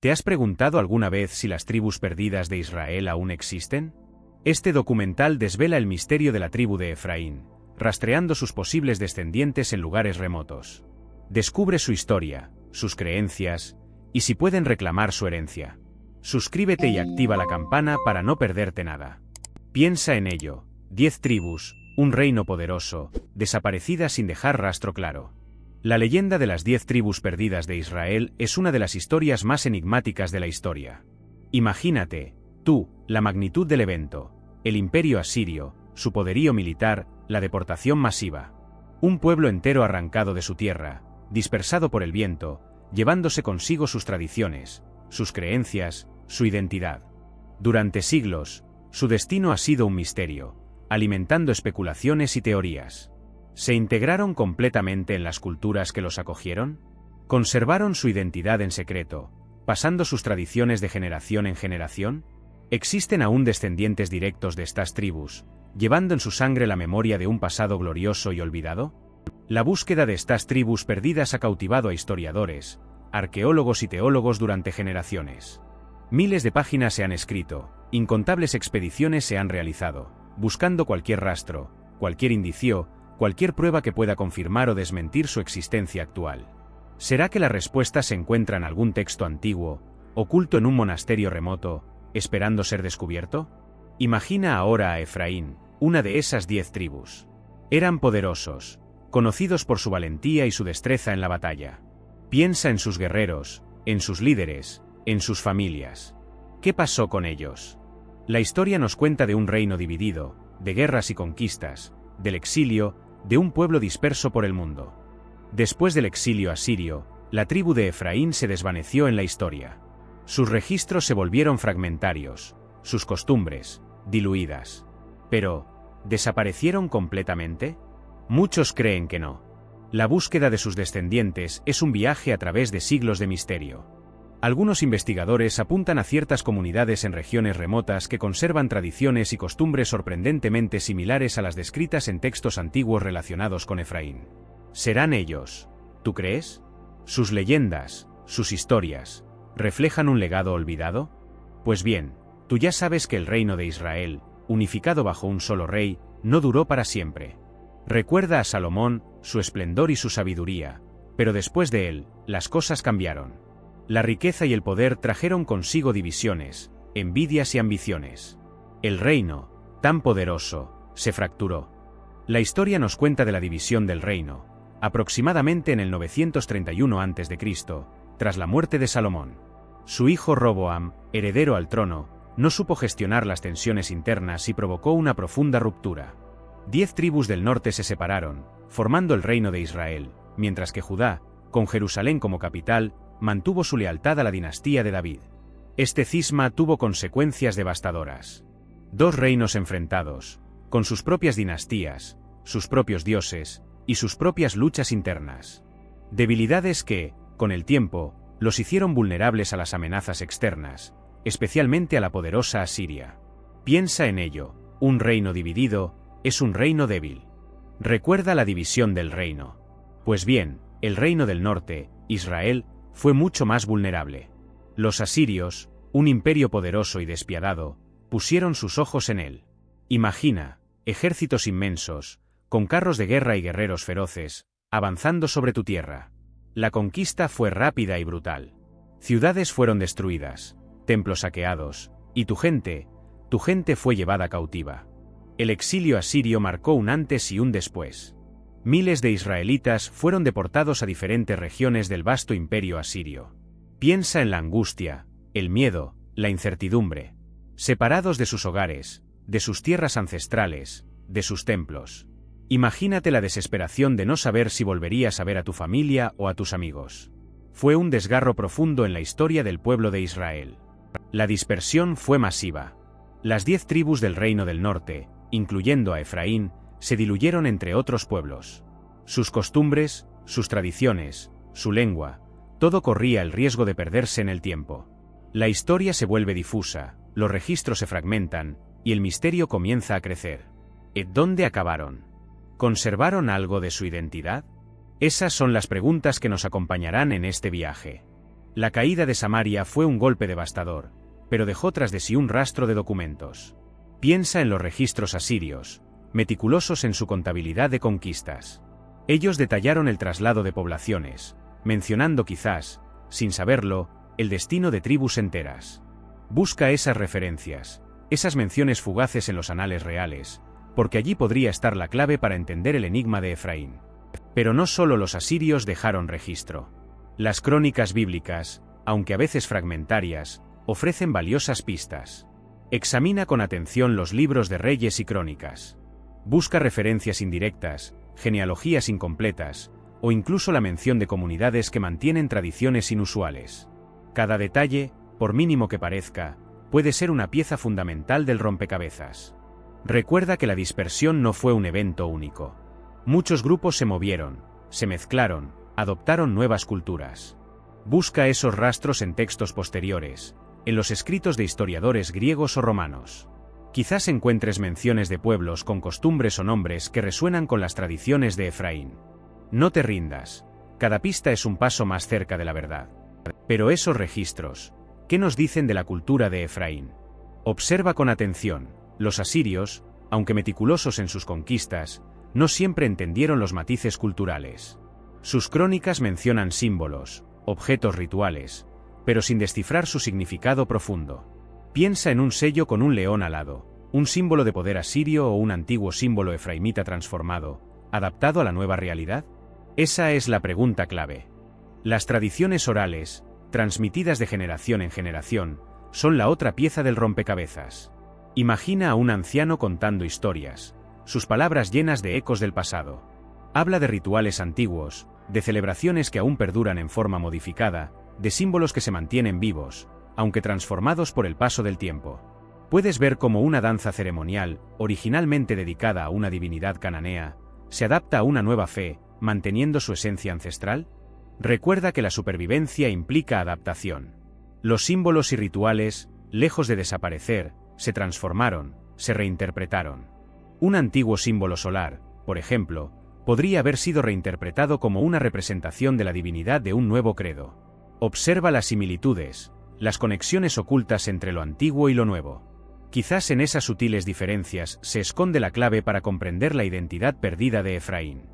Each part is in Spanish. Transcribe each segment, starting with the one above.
¿Te has preguntado alguna vez si las tribus perdidas de Israel aún existen? Este documental desvela el misterio de la tribu de Efraín, rastreando sus posibles descendientes en lugares remotos. Descubre su historia, sus creencias, y si pueden reclamar su herencia. Suscríbete y activa la campana para no perderte nada. Piensa en ello: 10 tribus, un reino poderoso, desaparecidas sin dejar rastro claro. La leyenda de las 10 tribus perdidas de Israel es una de las historias más enigmáticas de la historia. Imagínate, tú, la magnitud del evento, el imperio asirio, su poderío militar, la deportación masiva. Un pueblo entero arrancado de su tierra, dispersado por el viento, llevándose consigo sus tradiciones, sus creencias, su identidad. Durante siglos, su destino ha sido un misterio, alimentando especulaciones y teorías. ¿Se integraron completamente en las culturas que los acogieron? ¿Conservaron su identidad en secreto, pasando sus tradiciones de generación en generación? ¿Existen aún descendientes directos de estas tribus, llevando en su sangre la memoria de un pasado glorioso y olvidado? La búsqueda de estas tribus perdidas ha cautivado a historiadores, arqueólogos y teólogos durante generaciones. Miles de páginas se han escrito, incontables expediciones se han realizado, buscando cualquier rastro, cualquier indicio, cualquier prueba que pueda confirmar o desmentir su existencia actual. ¿Será que la respuesta se encuentra en algún texto antiguo, oculto en un monasterio remoto, esperando ser descubierto? Imagina ahora a Efraín, una de esas 10 tribus. Eran poderosos, conocidos por su valentía y su destreza en la batalla. Piensa en sus guerreros, en sus líderes, en sus familias. ¿Qué pasó con ellos? La historia nos cuenta de un reino dividido, de guerras y conquistas, del exilio, de un pueblo disperso por el mundo. Después del exilio asirio, la tribu de Efraín se desvaneció en la historia. Sus registros se volvieron fragmentarios, sus costumbres, diluidas. Pero, ¿desaparecieron completamente? Muchos creen que no. La búsqueda de sus descendientes es un viaje a través de siglos de misterio. Algunos investigadores apuntan a ciertas comunidades en regiones remotas que conservan tradiciones y costumbres sorprendentemente similares a las descritas en textos antiguos relacionados con Efraín. ¿Serán ellos? ¿Tú crees? ¿Sus leyendas, sus historias, reflejan un legado olvidado? Pues bien, tú ya sabes que el reino de Israel, unificado bajo un solo rey, no duró para siempre. Recuerda a Salomón, su esplendor y su sabiduría, pero después de él, las cosas cambiaron. La riqueza y el poder trajeron consigo divisiones, envidias y ambiciones. El reino, tan poderoso, se fracturó. La historia nos cuenta de la división del reino, aproximadamente en el 931 a.C., tras la muerte de Salomón. Su hijo Roboam, heredero al trono, no supo gestionar las tensiones internas y provocó una profunda ruptura. 10 tribus del norte se separaron, formando el reino de Israel, mientras que Judá, con Jerusalén como capital, mantuvo su lealtad a la dinastía de David. Este cisma tuvo consecuencias devastadoras. 2 reinos enfrentados, con sus propias dinastías, sus propios dioses, y sus propias luchas internas. Debilidades que, con el tiempo, los hicieron vulnerables a las amenazas externas, especialmente a la poderosa Asiria. Piensa en ello: un reino dividido es un reino débil. Recuerda la división del reino. Pues bien, el reino del norte, Israel, fue mucho más vulnerable. Los asirios, un imperio poderoso y despiadado, pusieron sus ojos en él. Imagina, ejércitos inmensos, con carros de guerra y guerreros feroces, avanzando sobre tu tierra. La conquista fue rápida y brutal. Ciudades fueron destruidas, templos saqueados, y tu gente fue llevada cautiva. El exilio asirio marcó un antes y un después. Miles de israelitas fueron deportados a diferentes regiones del vasto imperio asirio. Piensa en la angustia, el miedo, la incertidumbre. Separados de sus hogares, de sus tierras ancestrales, de sus templos. Imagínate la desesperación de no saber si volverías a ver a tu familia o a tus amigos. Fue un desgarro profundo en la historia del pueblo de Israel. La dispersión fue masiva. Las 10 tribus del reino del norte, incluyendo a Efraín, se diluyeron entre otros pueblos. Sus costumbres, sus tradiciones, su lengua, todo corría el riesgo de perderse en el tiempo. La historia se vuelve difusa, los registros se fragmentan, y el misterio comienza a crecer. ¿Dónde acabaron? ¿Conservaron algo de su identidad? Esas son las preguntas que nos acompañarán en este viaje. La caída de Samaria fue un golpe devastador, pero dejó tras de sí un rastro de documentos. Piensa en los registros asirios, meticulosos en su contabilidad de conquistas. Ellos detallaron el traslado de poblaciones, mencionando quizás, sin saberlo, el destino de tribus enteras. Busca esas referencias, esas menciones fugaces en los anales reales, porque allí podría estar la clave para entender el enigma de Efraín. Pero no solo los asirios dejaron registro. Las crónicas bíblicas, aunque a veces fragmentarias, ofrecen valiosas pistas. Examina con atención los libros de Reyes y Crónicas. Busca referencias indirectas, genealogías incompletas, o incluso la mención de comunidades que mantienen tradiciones inusuales. Cada detalle, por mínimo que parezca, puede ser una pieza fundamental del rompecabezas. Recuerda que la dispersión no fue un evento único. Muchos grupos se movieron, se mezclaron, adoptaron nuevas culturas. Busca esos rastros en textos posteriores, en los escritos de historiadores griegos o romanos. Quizás encuentres menciones de pueblos con costumbres o nombres que resuenan con las tradiciones de Efraín. No te rindas, cada pista es un paso más cerca de la verdad. Pero esos registros, ¿qué nos dicen de la cultura de Efraín? Observa con atención, los asirios, aunque meticulosos en sus conquistas, no siempre entendieron los matices culturales. Sus crónicas mencionan símbolos, objetos rituales, pero sin descifrar su significado profundo. Piensa en un sello con un león alado, un símbolo de poder asirio o un antiguo símbolo efraimita transformado, adaptado a la nueva realidad. Esa es la pregunta clave. Las tradiciones orales, transmitidas de generación en generación, son la otra pieza del rompecabezas. Imagina a un anciano contando historias, sus palabras llenas de ecos del pasado. Habla de rituales antiguos, de celebraciones que aún perduran en forma modificada, de símbolos que se mantienen vivos, aunque transformados por el paso del tiempo. Puedes ver cómo una danza ceremonial, originalmente dedicada a una divinidad cananea, se adapta a una nueva fe, manteniendo su esencia ancestral. Recuerda que la supervivencia implica adaptación. Los símbolos y rituales, lejos de desaparecer, se transformaron, se reinterpretaron. Un antiguo símbolo solar, por ejemplo, podría haber sido reinterpretado como una representación de la divinidad de un nuevo credo. Observa las similitudes, las conexiones ocultas entre lo antiguo y lo nuevo. Quizás en esas sutiles diferencias se esconde la clave para comprender la identidad perdida de Efraín.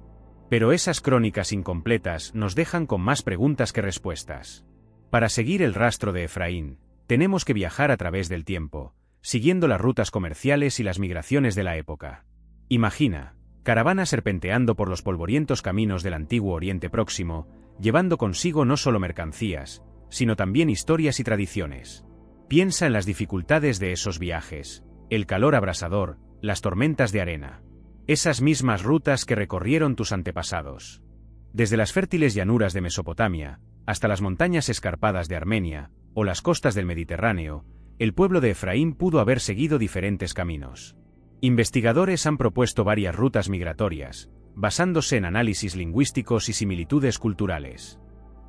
Pero esas crónicas incompletas nos dejan con más preguntas que respuestas. Para seguir el rastro de Efraín, tenemos que viajar a través del tiempo, siguiendo las rutas comerciales y las migraciones de la época. Imagina, caravanas serpenteando por los polvorientos caminos del antiguo Oriente Próximo, llevando consigo no solo mercancías, sino también historias y tradiciones. Piensa en las dificultades de esos viajes, el calor abrasador, las tormentas de arena. Esas mismas rutas que recorrieron tus antepasados. Desde las fértiles llanuras de Mesopotamia, hasta las montañas escarpadas de Armenia, o las costas del Mediterráneo, el pueblo de Efraín pudo haber seguido diferentes caminos. Investigadores han propuesto varias rutas migratorias, basándose en análisis lingüísticos y similitudes culturales.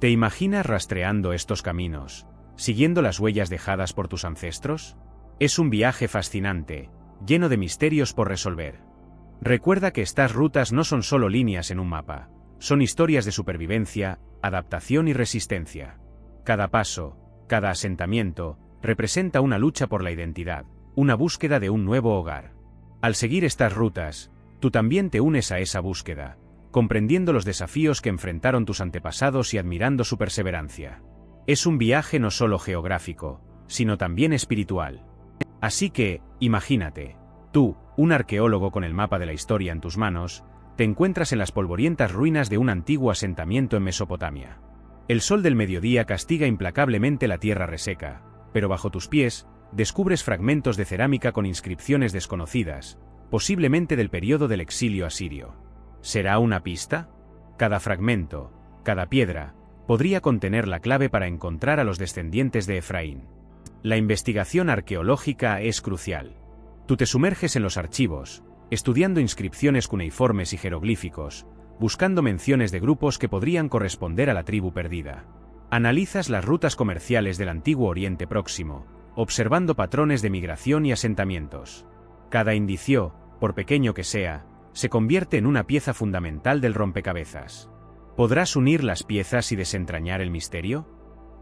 ¿Te imaginas rastreando estos caminos, siguiendo las huellas dejadas por tus ancestros? Es un viaje fascinante, lleno de misterios por resolver. Recuerda que estas rutas no son solo líneas en un mapa, son historias de supervivencia, adaptación y resistencia. Cada paso, cada asentamiento, representa una lucha por la identidad, una búsqueda de un nuevo hogar. Al seguir estas rutas, tú también te unes a esa búsqueda, comprendiendo los desafíos que enfrentaron tus antepasados y admirando su perseverancia. Es un viaje no solo geográfico, sino también espiritual. Así que, imagínate, tú, un arqueólogo con el mapa de la historia en tus manos, te encuentras en las polvorientas ruinas de un antiguo asentamiento en Mesopotamia. El sol del mediodía castiga implacablemente la tierra reseca, pero bajo tus pies, descubres fragmentos de cerámica con inscripciones desconocidas, posiblemente del periodo del exilio asirio. ¿Será una pista? Cada fragmento, cada piedra, podría contener la clave para encontrar a los descendientes de Efraín. La investigación arqueológica es crucial. Tú te sumerges en los archivos, estudiando inscripciones cuneiformes y jeroglíficos, buscando menciones de grupos que podrían corresponder a la tribu perdida. Analizas las rutas comerciales del antiguo Oriente Próximo, observando patrones de migración y asentamientos. Cada indicio, por pequeño que sea, se convierte en una pieza fundamental del rompecabezas. ¿Podrás unir las piezas y desentrañar el misterio?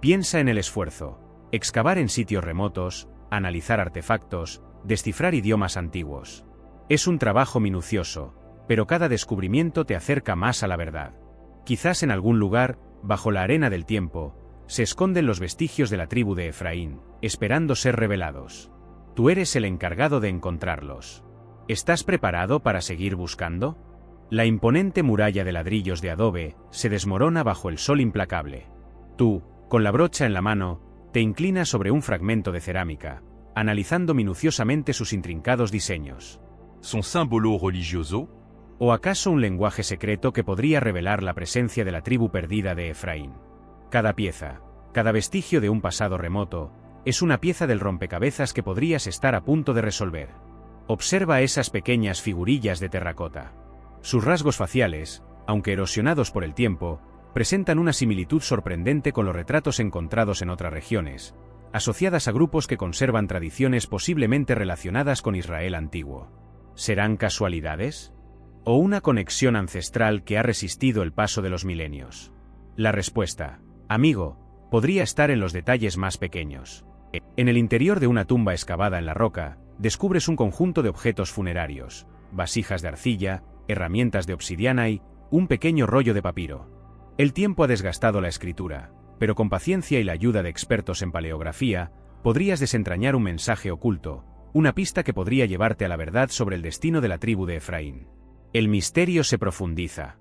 Piensa en el esfuerzo. Excavar en sitios remotos, analizar artefactos, descifrar idiomas antiguos. Es un trabajo minucioso, pero cada descubrimiento te acerca más a la verdad. Quizás en algún lugar, bajo la arena del tiempo, se esconden los vestigios de la tribu de Efraín, esperando ser revelados. Tú eres el encargado de encontrarlos. ¿Estás preparado para seguir buscando? La imponente muralla de ladrillos de adobe se desmorona bajo el sol implacable. Tú, con la brocha en la mano, te inclinas sobre un fragmento de cerámica, analizando minuciosamente sus intrincados diseños. Son símbolo religioso? ¿O acaso un lenguaje secreto que podría revelar la presencia de la tribu perdida de Efraín? Cada pieza, cada vestigio de un pasado remoto, es una pieza del rompecabezas que podrías estar a punto de resolver. Observa esas pequeñas figurillas de terracota. Sus rasgos faciales, aunque erosionados por el tiempo, presentan una similitud sorprendente con los retratos encontrados en otras regiones, asociadas a grupos que conservan tradiciones posiblemente relacionadas con Israel antiguo. ¿Serán casualidades? ¿O una conexión ancestral que ha resistido el paso de los milenios? La respuesta, amigo, podría estar en los detalles más pequeños. En el interior de una tumba excavada en la roca, descubres un conjunto de objetos funerarios, vasijas de arcilla, herramientas de obsidiana y un pequeño rollo de papiro. El tiempo ha desgastado la escritura, pero con paciencia y la ayuda de expertos en paleografía, podrías desentrañar un mensaje oculto, una pista que podría llevarte a la verdad sobre el destino de la tribu de Efraín. El misterio se profundiza.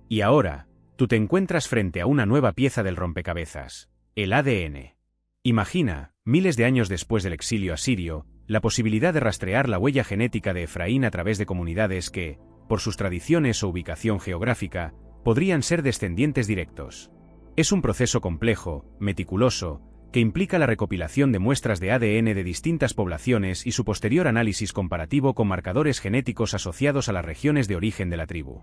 Y ahora, tú te encuentras frente a una nueva pieza del rompecabezas, el ADN. Imagina, miles de años después del exilio asirio, la posibilidad de rastrear la huella genética de Efraín a través de comunidades que, por sus tradiciones o ubicación geográfica, podrían ser descendientes directos. Es un proceso complejo, meticuloso, que implica la recopilación de muestras de ADN de distintas poblaciones y su posterior análisis comparativo con marcadores genéticos asociados a las regiones de origen de la tribu.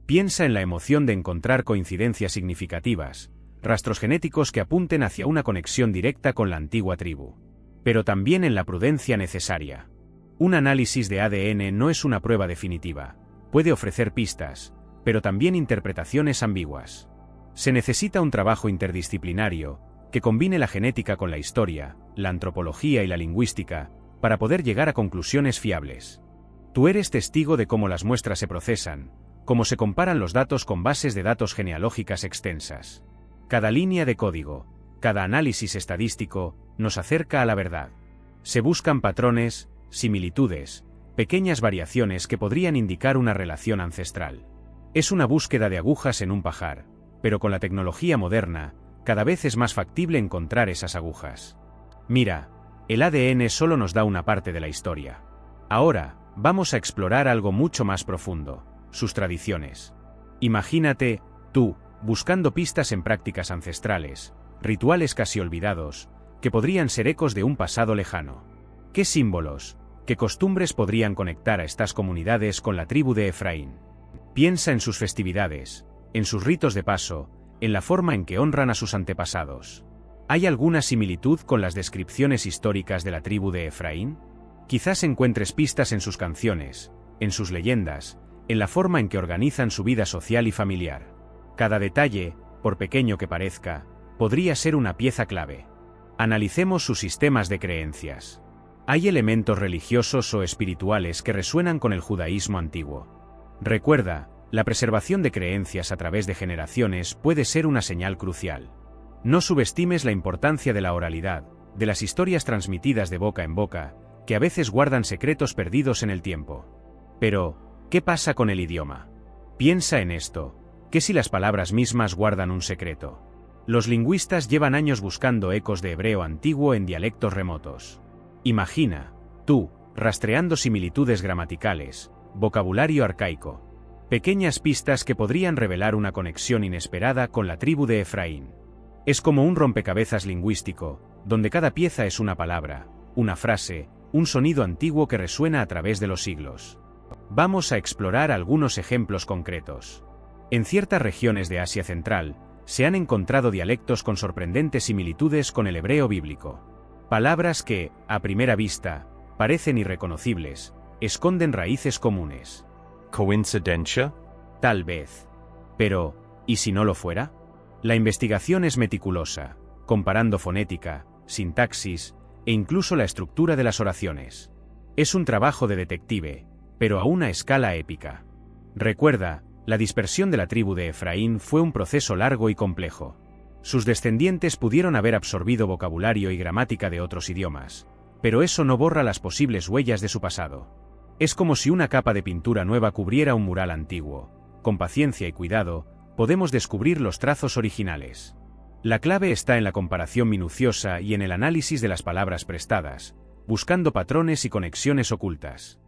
Piensa en la emoción de encontrar coincidencias significativas, rastros genéticos que apunten hacia una conexión directa con la antigua tribu. Pero también en la prudencia necesaria. Un análisis de ADN no es una prueba definitiva. Puede ofrecer pistas, pero también interpretaciones ambiguas. Se necesita un trabajo interdisciplinario, que combine la genética con la historia, la antropología y la lingüística, para poder llegar a conclusiones fiables. Tú eres testigo de cómo las muestras se procesan, cómo se comparan los datos con bases de datos genealógicas extensas. Cada línea de código, cada análisis estadístico, nos acerca a la verdad. Se buscan patrones, similitudes, pequeñas variaciones que podrían indicar una relación ancestral. Es una búsqueda de agujas en un pajar, pero con la tecnología moderna, cada vez es más factible encontrar esas agujas. Mira, el ADN solo nos da una parte de la historia. Ahora, vamos a explorar algo mucho más profundo, sus tradiciones. Imagínate, tú, buscando pistas en prácticas ancestrales, rituales casi olvidados, que podrían ser ecos de un pasado lejano. ¿Qué símbolos, qué costumbres podrían conectar a estas comunidades con la tribu de Efraín? Piensa en sus festividades, en sus ritos de paso, en la forma en que honran a sus antepasados. ¿Hay alguna similitud con las descripciones históricas de la tribu de Efraín? Quizás encuentres pistas en sus canciones, en sus leyendas, en la forma en que organizan su vida social y familiar. Cada detalle, por pequeño que parezca, podría ser una pieza clave. Analicemos sus sistemas de creencias. ¿Hay elementos religiosos o espirituales que resuenan con el judaísmo antiguo? Recuerda, la preservación de creencias a través de generaciones puede ser una señal crucial. No subestimes la importancia de la oralidad, de las historias transmitidas de boca en boca, que a veces guardan secretos perdidos en el tiempo. Pero, ¿qué pasa con el idioma? Piensa en esto, ¿qué si las palabras mismas guardan un secreto? Los lingüistas llevan años buscando ecos de hebreo antiguo en dialectos remotos. Imagina, tú, rastreando similitudes gramaticales, vocabulario arcaico. Pequeñas pistas que podrían revelar una conexión inesperada con la tribu de Efraín. Es como un rompecabezas lingüístico, donde cada pieza es una palabra, una frase, un sonido antiguo que resuena a través de los siglos. Vamos a explorar algunos ejemplos concretos. En ciertas regiones de Asia Central, se han encontrado dialectos con sorprendentes similitudes con el hebreo bíblico. Palabras que, a primera vista, parecen irreconocibles, esconden raíces comunes. ¿Coincidencia? Tal vez. Pero, ¿y si no lo fuera? La investigación es meticulosa, comparando fonética, sintaxis e incluso la estructura de las oraciones. Es un trabajo de detective, pero a una escala épica. Recuerda, la dispersión de la tribu de Efraín fue un proceso largo y complejo. Sus descendientes pudieron haber absorbido vocabulario y gramática de otros idiomas, pero eso no borra las posibles huellas de su pasado. Es como si una capa de pintura nueva cubriera un mural antiguo. Con paciencia y cuidado, podemos descubrir los trazos originales. La clave está en la comparación minuciosa y en el análisis de las palabras prestadas, buscando patrones y conexiones ocultas.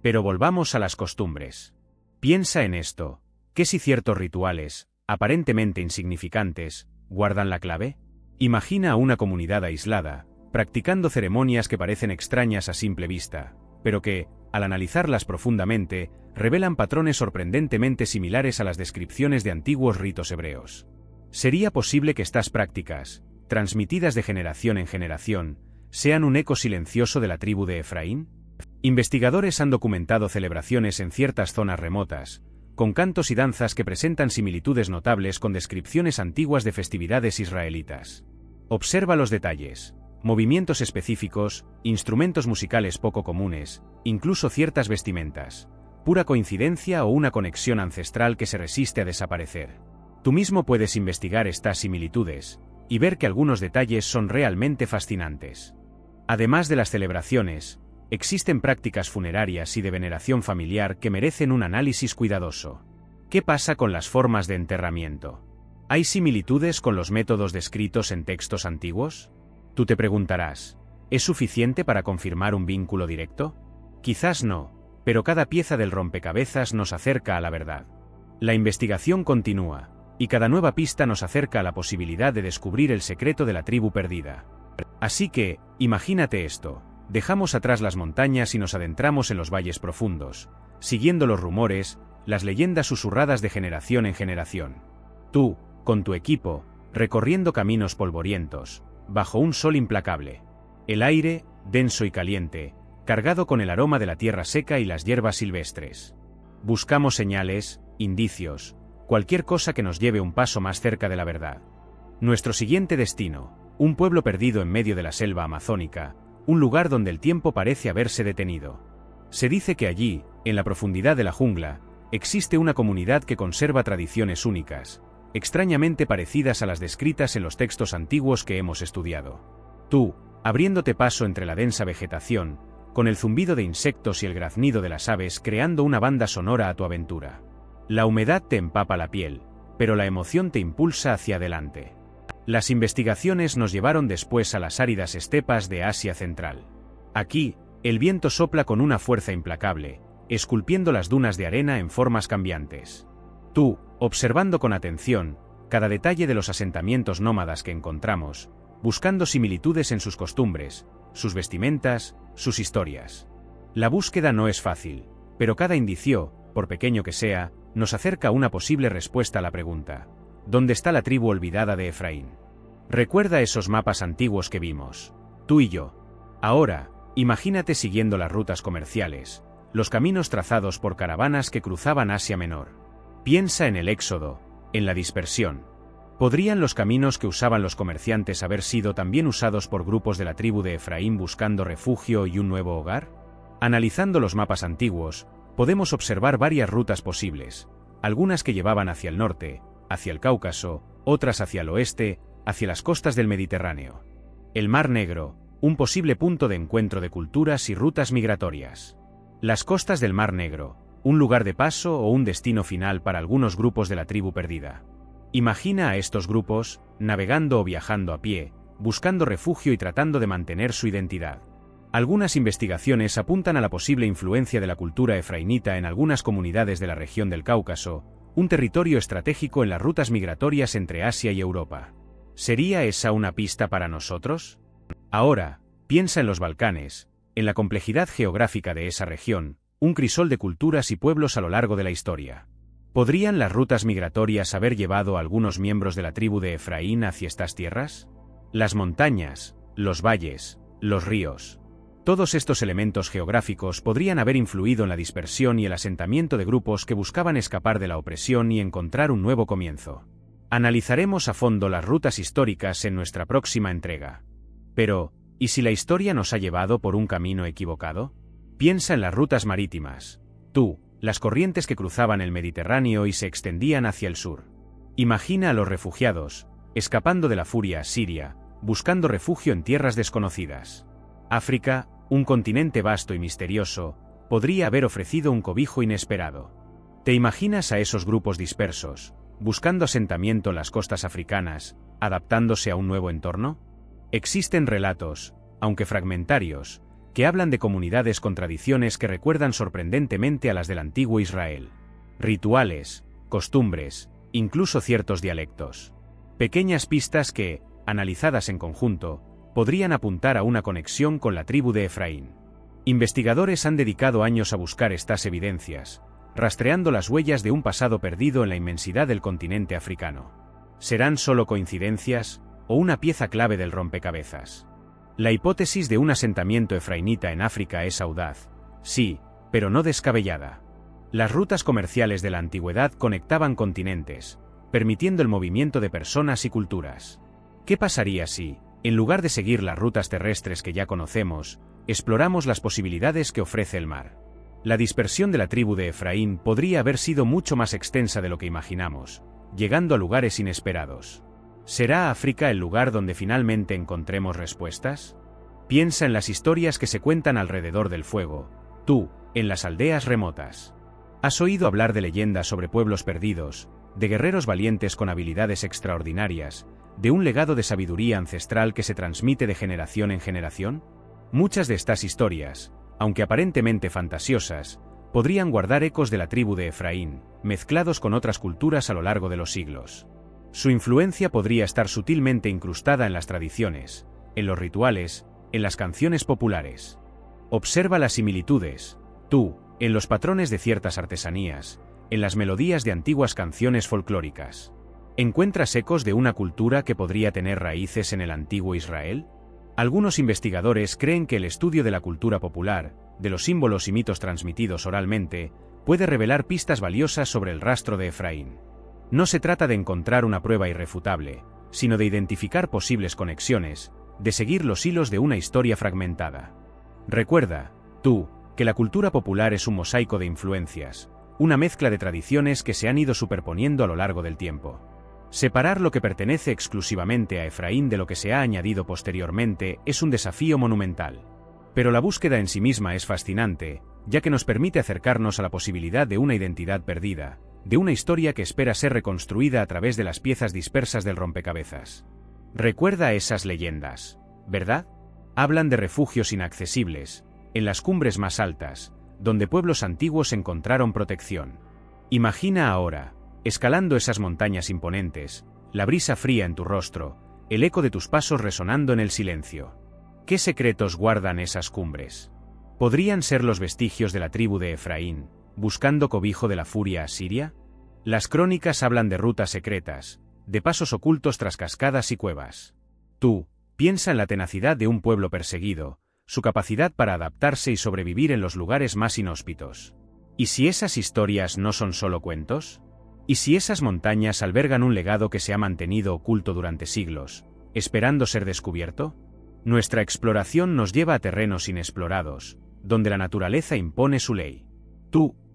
Pero volvamos a las costumbres. Piensa en esto: ¿qué si ciertos rituales, aparentemente insignificantes, guardan la clave? Imagina a una comunidad aislada, practicando ceremonias que parecen extrañas a simple vista, pero que, al analizarlas profundamente, revelan patrones sorprendentemente similares a las descripciones de antiguos ritos hebreos. ¿Sería posible que estas prácticas, transmitidas de generación en generación, sean un eco silencioso de la tribu de Efraín? Investigadores han documentado celebraciones en ciertas zonas remotas, con cantos y danzas que presentan similitudes notables con descripciones antiguas de festividades israelitas. Observa los detalles: movimientos específicos, instrumentos musicales poco comunes, incluso ciertas vestimentas. ¿Pura coincidencia o una conexión ancestral que se resiste a desaparecer? Tú mismo puedes investigar estas similitudes y ver que algunos detalles son realmente fascinantes. Además de las celebraciones, existen prácticas funerarias y de veneración familiar que merecen un análisis cuidadoso. ¿Qué pasa con las formas de enterramiento? ¿Hay similitudes con los métodos descritos en textos antiguos? Tú te preguntarás, ¿es suficiente para confirmar un vínculo directo? Quizás no, pero cada pieza del rompecabezas nos acerca a la verdad. La investigación continúa, y cada nueva pista nos acerca a la posibilidad de descubrir el secreto de la tribu perdida. Así que, imagínate esto: dejamos atrás las montañas y nos adentramos en los valles profundos, siguiendo los rumores, las leyendas susurradas de generación en generación. Tú, con tu equipo, recorriendo caminos polvorientos, bajo un sol implacable. El aire, denso y caliente, cargado con el aroma de la tierra seca y las hierbas silvestres. Buscamos señales, indicios, cualquier cosa que nos lleve un paso más cerca de la verdad. Nuestro siguiente destino: un pueblo perdido en medio de la selva amazónica, un lugar donde el tiempo parece haberse detenido. Se dice que allí, en la profundidad de la jungla, existe una comunidad que conserva tradiciones únicas, extrañamente parecidas a las descritas en los textos antiguos que hemos estudiado. Tú, abriéndote paso entre la densa vegetación, con el zumbido de insectos y el graznido de las aves creando una banda sonora a tu aventura. La humedad te empapa la piel, pero la emoción te impulsa hacia adelante. Las investigaciones nos llevaron después a las áridas estepas de Asia Central. Aquí, el viento sopla con una fuerza implacable, esculpiendo las dunas de arena en formas cambiantes. Tú, observando con atención cada detalle de los asentamientos nómadas que encontramos, buscando similitudes en sus costumbres, sus vestimentas, sus historias. La búsqueda no es fácil, pero cada indicio, por pequeño que sea, nos acerca a una posible respuesta a la pregunta: ¿dónde está la tribu olvidada de Efraín? Recuerda esos mapas antiguos que vimos, tú y yo. Ahora, imagínate siguiendo las rutas comerciales, los caminos trazados por caravanas que cruzaban Asia Menor. Piensa en el éxodo, en la dispersión. ¿Podrían los caminos que usaban los comerciantes haber sido también usados por grupos de la tribu de Efraín buscando refugio y un nuevo hogar? Analizando los mapas antiguos, podemos observar varias rutas posibles, algunas que llevaban hacia el norte, hacia el Cáucaso, otras hacia el oeste, hacia las costas del Mediterráneo. El Mar Negro, un posible punto de encuentro de culturas y rutas migratorias. Las costas del Mar Negro, un lugar de paso o un destino final para algunos grupos de la tribu perdida. Imagina a estos grupos, navegando o viajando a pie, buscando refugio y tratando de mantener su identidad. Algunas investigaciones apuntan a la posible influencia de la cultura efraínita en algunas comunidades de la región del Cáucaso, un territorio estratégico en las rutas migratorias entre Asia y Europa. ¿Sería esa una pista para nosotros? Ahora, piensa en los Balcanes, en la complejidad geográfica de esa región, un crisol de culturas y pueblos a lo largo de la historia. ¿Podrían las rutas migratorias haber llevado a algunos miembros de la tribu de Efraín hacia estas tierras? Las montañas, los valles, los ríos. Todos estos elementos geográficos podrían haber influido en la dispersión y el asentamiento de grupos que buscaban escapar de la opresión y encontrar un nuevo comienzo. Analizaremos a fondo las rutas históricas en nuestra próxima entrega. Pero, ¿y si la historia nos ha llevado por un camino equivocado? Piensa en las rutas marítimas. Las corrientes que cruzaban el Mediterráneo y se extendían hacia el sur. Imagina a los refugiados, escapando de la furia asiria, buscando refugio en tierras desconocidas. África, un continente vasto y misterioso, podría haber ofrecido un cobijo inesperado. ¿Te imaginas a esos grupos dispersos, buscando asentamiento en las costas africanas, adaptándose a un nuevo entorno? Existen relatos, aunque fragmentarios, que hablan de comunidades con tradiciones que recuerdan sorprendentemente a las del antiguo Israel. Rituales, costumbres, incluso ciertos dialectos. Pequeñas pistas que, analizadas en conjunto, podrían apuntar a una conexión con la tribu de Efraín. Investigadores han dedicado años a buscar estas evidencias, rastreando las huellas de un pasado perdido en la inmensidad del continente africano. ¿Serán solo coincidencias, o una pieza clave del rompecabezas? La hipótesis de un asentamiento efraínita en África es audaz, sí, pero no descabellada. Las rutas comerciales de la antigüedad conectaban continentes, permitiendo el movimiento de personas y culturas. ¿Qué pasaría si, en lugar de seguir las rutas terrestres que ya conocemos, exploramos las posibilidades que ofrece el mar? La dispersión de la tribu de Efraín podría haber sido mucho más extensa de lo que imaginamos, llegando a lugares inesperados. ¿Será África el lugar donde finalmente encontremos respuestas? Piensa en las historias que se cuentan alrededor del fuego, en las aldeas remotas. ¿Has oído hablar de leyendas sobre pueblos perdidos, de guerreros valientes con habilidades extraordinarias, de un legado de sabiduría ancestral que se transmite de generación en generación? Muchas de estas historias, aunque aparentemente fantasiosas, podrían guardar ecos de la tribu de Efraín, mezclados con otras culturas a lo largo de los siglos. Su influencia podría estar sutilmente incrustada en las tradiciones, en los rituales, en las canciones populares. Observa las similitudes, en los patrones de ciertas artesanías, en las melodías de antiguas canciones folclóricas. ¿Encuentras ecos de una cultura que podría tener raíces en el antiguo Israel? Algunos investigadores creen que el estudio de la cultura popular, de los símbolos y mitos transmitidos oralmente, puede revelar pistas valiosas sobre el rastro de Efraín. No se trata de encontrar una prueba irrefutable, sino de identificar posibles conexiones, de seguir los hilos de una historia fragmentada. Recuerda, que la cultura popular es un mosaico de influencias, una mezcla de tradiciones que se han ido superponiendo a lo largo del tiempo. Separar lo que pertenece exclusivamente a Efraín de lo que se ha añadido posteriormente es un desafío monumental. Pero la búsqueda en sí misma es fascinante, ya que nos permite acercarnos a la posibilidad de una identidad perdida, de una historia que espera ser reconstruida a través de las piezas dispersas del rompecabezas. Recuerda esas leyendas, ¿verdad? Hablan de refugios inaccesibles, en las cumbres más altas, donde pueblos antiguos encontraron protección. Imagina ahora, escalando esas montañas imponentes, la brisa fría en tu rostro, el eco de tus pasos resonando en el silencio. ¿Qué secretos guardan esas cumbres? ¿Podrían ser los vestigios de la tribu de Efraín, buscando cobijo de la furia asiria? Las crónicas hablan de rutas secretas, de pasos ocultos tras cascadas y cuevas. Piensa en la tenacidad de un pueblo perseguido, su capacidad para adaptarse y sobrevivir en los lugares más inhóspitos. ¿Y si esas historias no son solo cuentos? ¿Y si esas montañas albergan un legado que se ha mantenido oculto durante siglos, esperando ser descubierto? Nuestra exploración nos lleva a terrenos inexplorados, donde la naturaleza impone su ley.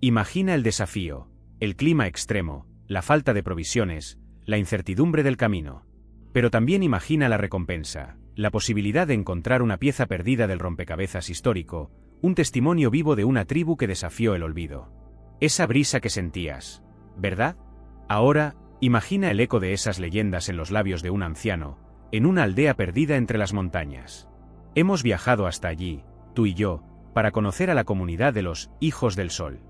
Imagina el desafío, el clima extremo, la falta de provisiones, la incertidumbre del camino. Pero también imagina la recompensa, la posibilidad de encontrar una pieza perdida del rompecabezas histórico, un testimonio vivo de una tribu que desafió el olvido. Esa brisa que sentías, ¿verdad? Ahora, imagina el eco de esas leyendas en los labios de un anciano, en una aldea perdida entre las montañas. Hemos viajado hasta allí, tú y yo, para conocer a la comunidad de los Hijos del Sol.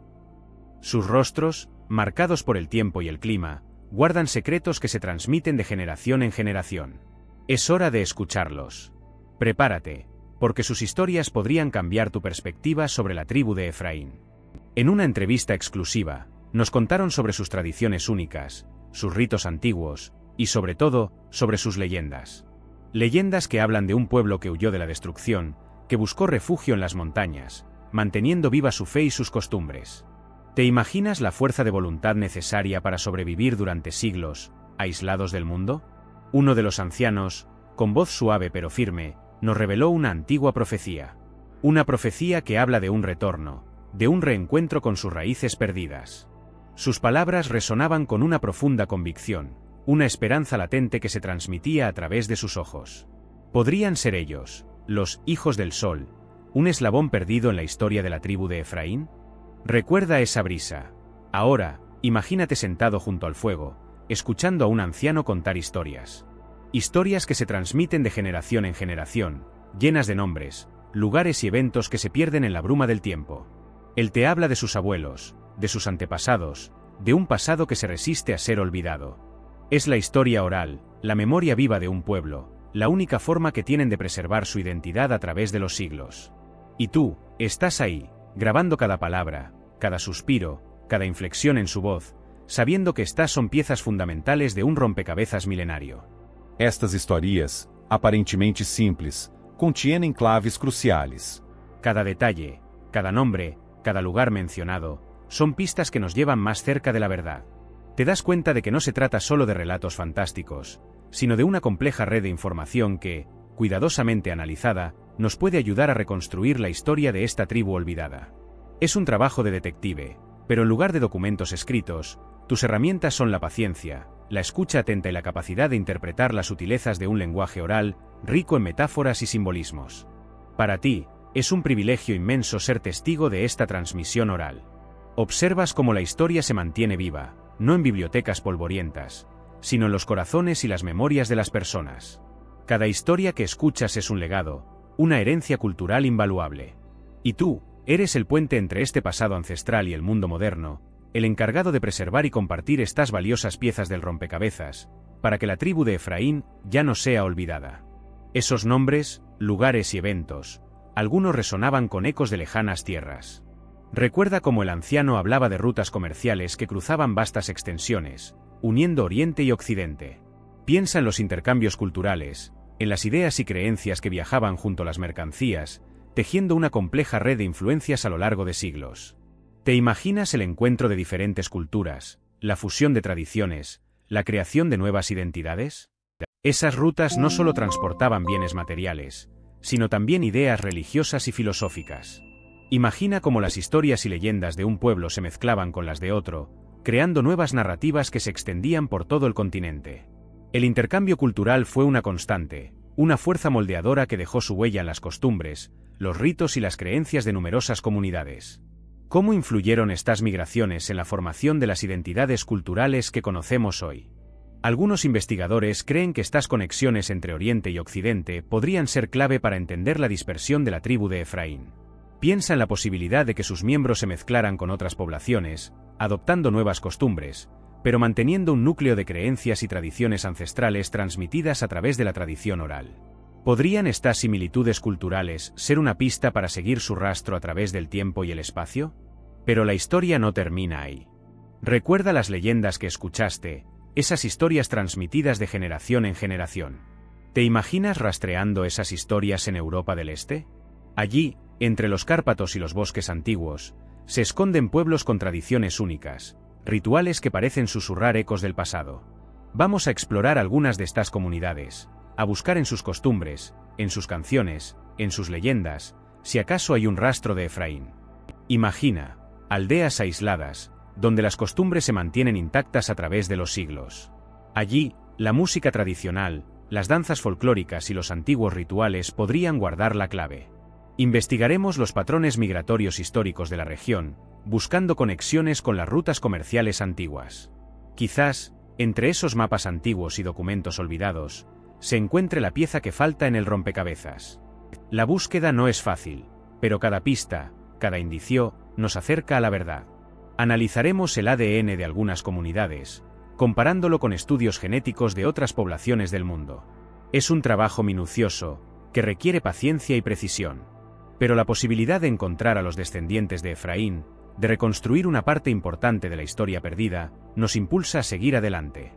Sus rostros, marcados por el tiempo y el clima, guardan secretos que se transmiten de generación en generación. Es hora de escucharlos. Prepárate, porque sus historias podrían cambiar tu perspectiva sobre la tribu de Efraín. En una entrevista exclusiva, nos contaron sobre sus tradiciones únicas, sus ritos antiguos, y sobre todo, sobre sus leyendas. Leyendas que hablan de un pueblo que huyó de la destrucción, que buscó refugio en las montañas, manteniendo viva su fe y sus costumbres. ¿Te imaginas la fuerza de voluntad necesaria para sobrevivir durante siglos, aislados del mundo? Uno de los ancianos, con voz suave pero firme, nos reveló una antigua profecía. Una profecía que habla de un retorno, de un reencuentro con sus raíces perdidas. Sus palabras resonaban con una profunda convicción, una esperanza latente que se transmitía a través de sus ojos. ¿Podrían ser ellos, los hijos del sol, un eslabón perdido en la historia de la tribu de Efraín? Recuerda esa brisa. Ahora, imagínate sentado junto al fuego, escuchando a un anciano contar historias. Historias que se transmiten de generación en generación, llenas de nombres, lugares y eventos que se pierden en la bruma del tiempo. Él te habla de sus abuelos, de sus antepasados, de un pasado que se resiste a ser olvidado. Es la historia oral, la memoria viva de un pueblo, la única forma que tienen de preservar su identidad a través de los siglos. Y tú, estás ahí, grabando cada palabra, cada suspiro, cada inflexión en su voz, sabiendo que estas son piezas fundamentales de un rompecabezas milenario. Estas historias, aparentemente simples, contienen claves cruciales. Cada detalle, cada nombre, cada lugar mencionado, son pistas que nos llevan más cerca de la verdad. Te das cuenta de que no se trata solo de relatos fantásticos, sino de una compleja red de información que, cuidadosamente analizada, nos puede ayudar a reconstruir la historia de esta tribu olvidada. Es un trabajo de detective, pero en lugar de documentos escritos, tus herramientas son la paciencia, la escucha atenta y la capacidad de interpretar las sutilezas de un lenguaje oral, rico en metáforas y simbolismos. Para ti, es un privilegio inmenso ser testigo de esta transmisión oral. Observas cómo la historia se mantiene viva, no en bibliotecas polvorientas, sino en los corazones y las memorias de las personas. Cada historia que escuchas es un legado, una herencia cultural invaluable. Y tú, eres el puente entre este pasado ancestral y el mundo moderno, el encargado de preservar y compartir estas valiosas piezas del rompecabezas, para que la tribu de Efraín ya no sea olvidada. Esos nombres, lugares y eventos, algunos resonaban con ecos de lejanas tierras. Recuerda cómo el anciano hablaba de rutas comerciales que cruzaban vastas extensiones, uniendo Oriente y Occidente. Piensa en los intercambios culturales, en las ideas y creencias que viajaban junto a las mercancías, tejiendo una compleja red de influencias a lo largo de siglos. ¿Te imaginas el encuentro de diferentes culturas, la fusión de tradiciones, la creación de nuevas identidades? Esas rutas no solo transportaban bienes materiales, sino también ideas religiosas y filosóficas. Imagina cómo las historias y leyendas de un pueblo se mezclaban con las de otro, creando nuevas narrativas que se extendían por todo el continente. El intercambio cultural fue una constante, una fuerza moldeadora que dejó su huella en las costumbres, los ritos y las creencias de numerosas comunidades. ¿Cómo influyeron estas migraciones en la formación de las identidades culturales que conocemos hoy? Algunos investigadores creen que estas conexiones entre Oriente y Occidente podrían ser clave para entender la dispersión de la tribu de Efraín. Piensa en la posibilidad de que sus miembros se mezclaran con otras poblaciones, adoptando nuevas costumbres, pero manteniendo un núcleo de creencias y tradiciones ancestrales transmitidas a través de la tradición oral. ¿Podrían estas similitudes culturales ser una pista para seguir su rastro a través del tiempo y el espacio? Pero la historia no termina ahí. Recuerda las leyendas que escuchaste, esas historias transmitidas de generación en generación. ¿Te imaginas rastreando esas historias en Europa del Este? Allí, entre los Cárpatos y los bosques antiguos, se esconden pueblos con tradiciones únicas, rituales que parecen susurrar ecos del pasado. Vamos a explorar algunas de estas comunidades, a buscar en sus costumbres, en sus canciones, en sus leyendas, si acaso hay un rastro de Efraín. Imagina, aldeas aisladas, donde las costumbres se mantienen intactas a través de los siglos. Allí, la música tradicional, las danzas folclóricas y los antiguos rituales podrían guardar la clave. Investigaremos los patrones migratorios históricos de la región, buscando conexiones con las rutas comerciales antiguas. Quizás, entre esos mapas antiguos y documentos olvidados, se encuentre la pieza que falta en el rompecabezas. La búsqueda no es fácil, pero cada pista, cada indicio, nos acerca a la verdad. Analizaremos el ADN de algunas comunidades, comparándolo con estudios genéticos de otras poblaciones del mundo. Es un trabajo minucioso, que requiere paciencia y precisión. Pero la posibilidad de encontrar a los descendientes de Efraín, de reconstruir una parte importante de la historia perdida, nos impulsa a seguir adelante.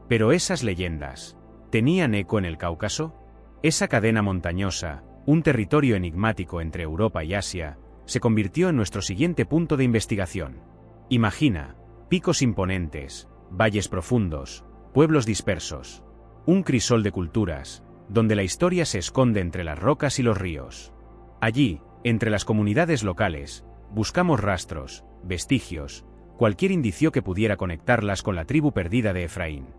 Pero esas leyendas, ¿tenían eco en el Cáucaso? Esa cadena montañosa, un territorio enigmático entre Europa y Asia, se convirtió en nuestro siguiente punto de investigación. Imagina, picos imponentes, valles profundos, Pueblos dispersos. Un crisol de culturas, donde la historia se esconde entre las rocas y los ríos. Allí, entre las comunidades locales, buscamos rastros, vestigios, cualquier indicio que pudiera conectarlas con la tribu perdida de Efraín.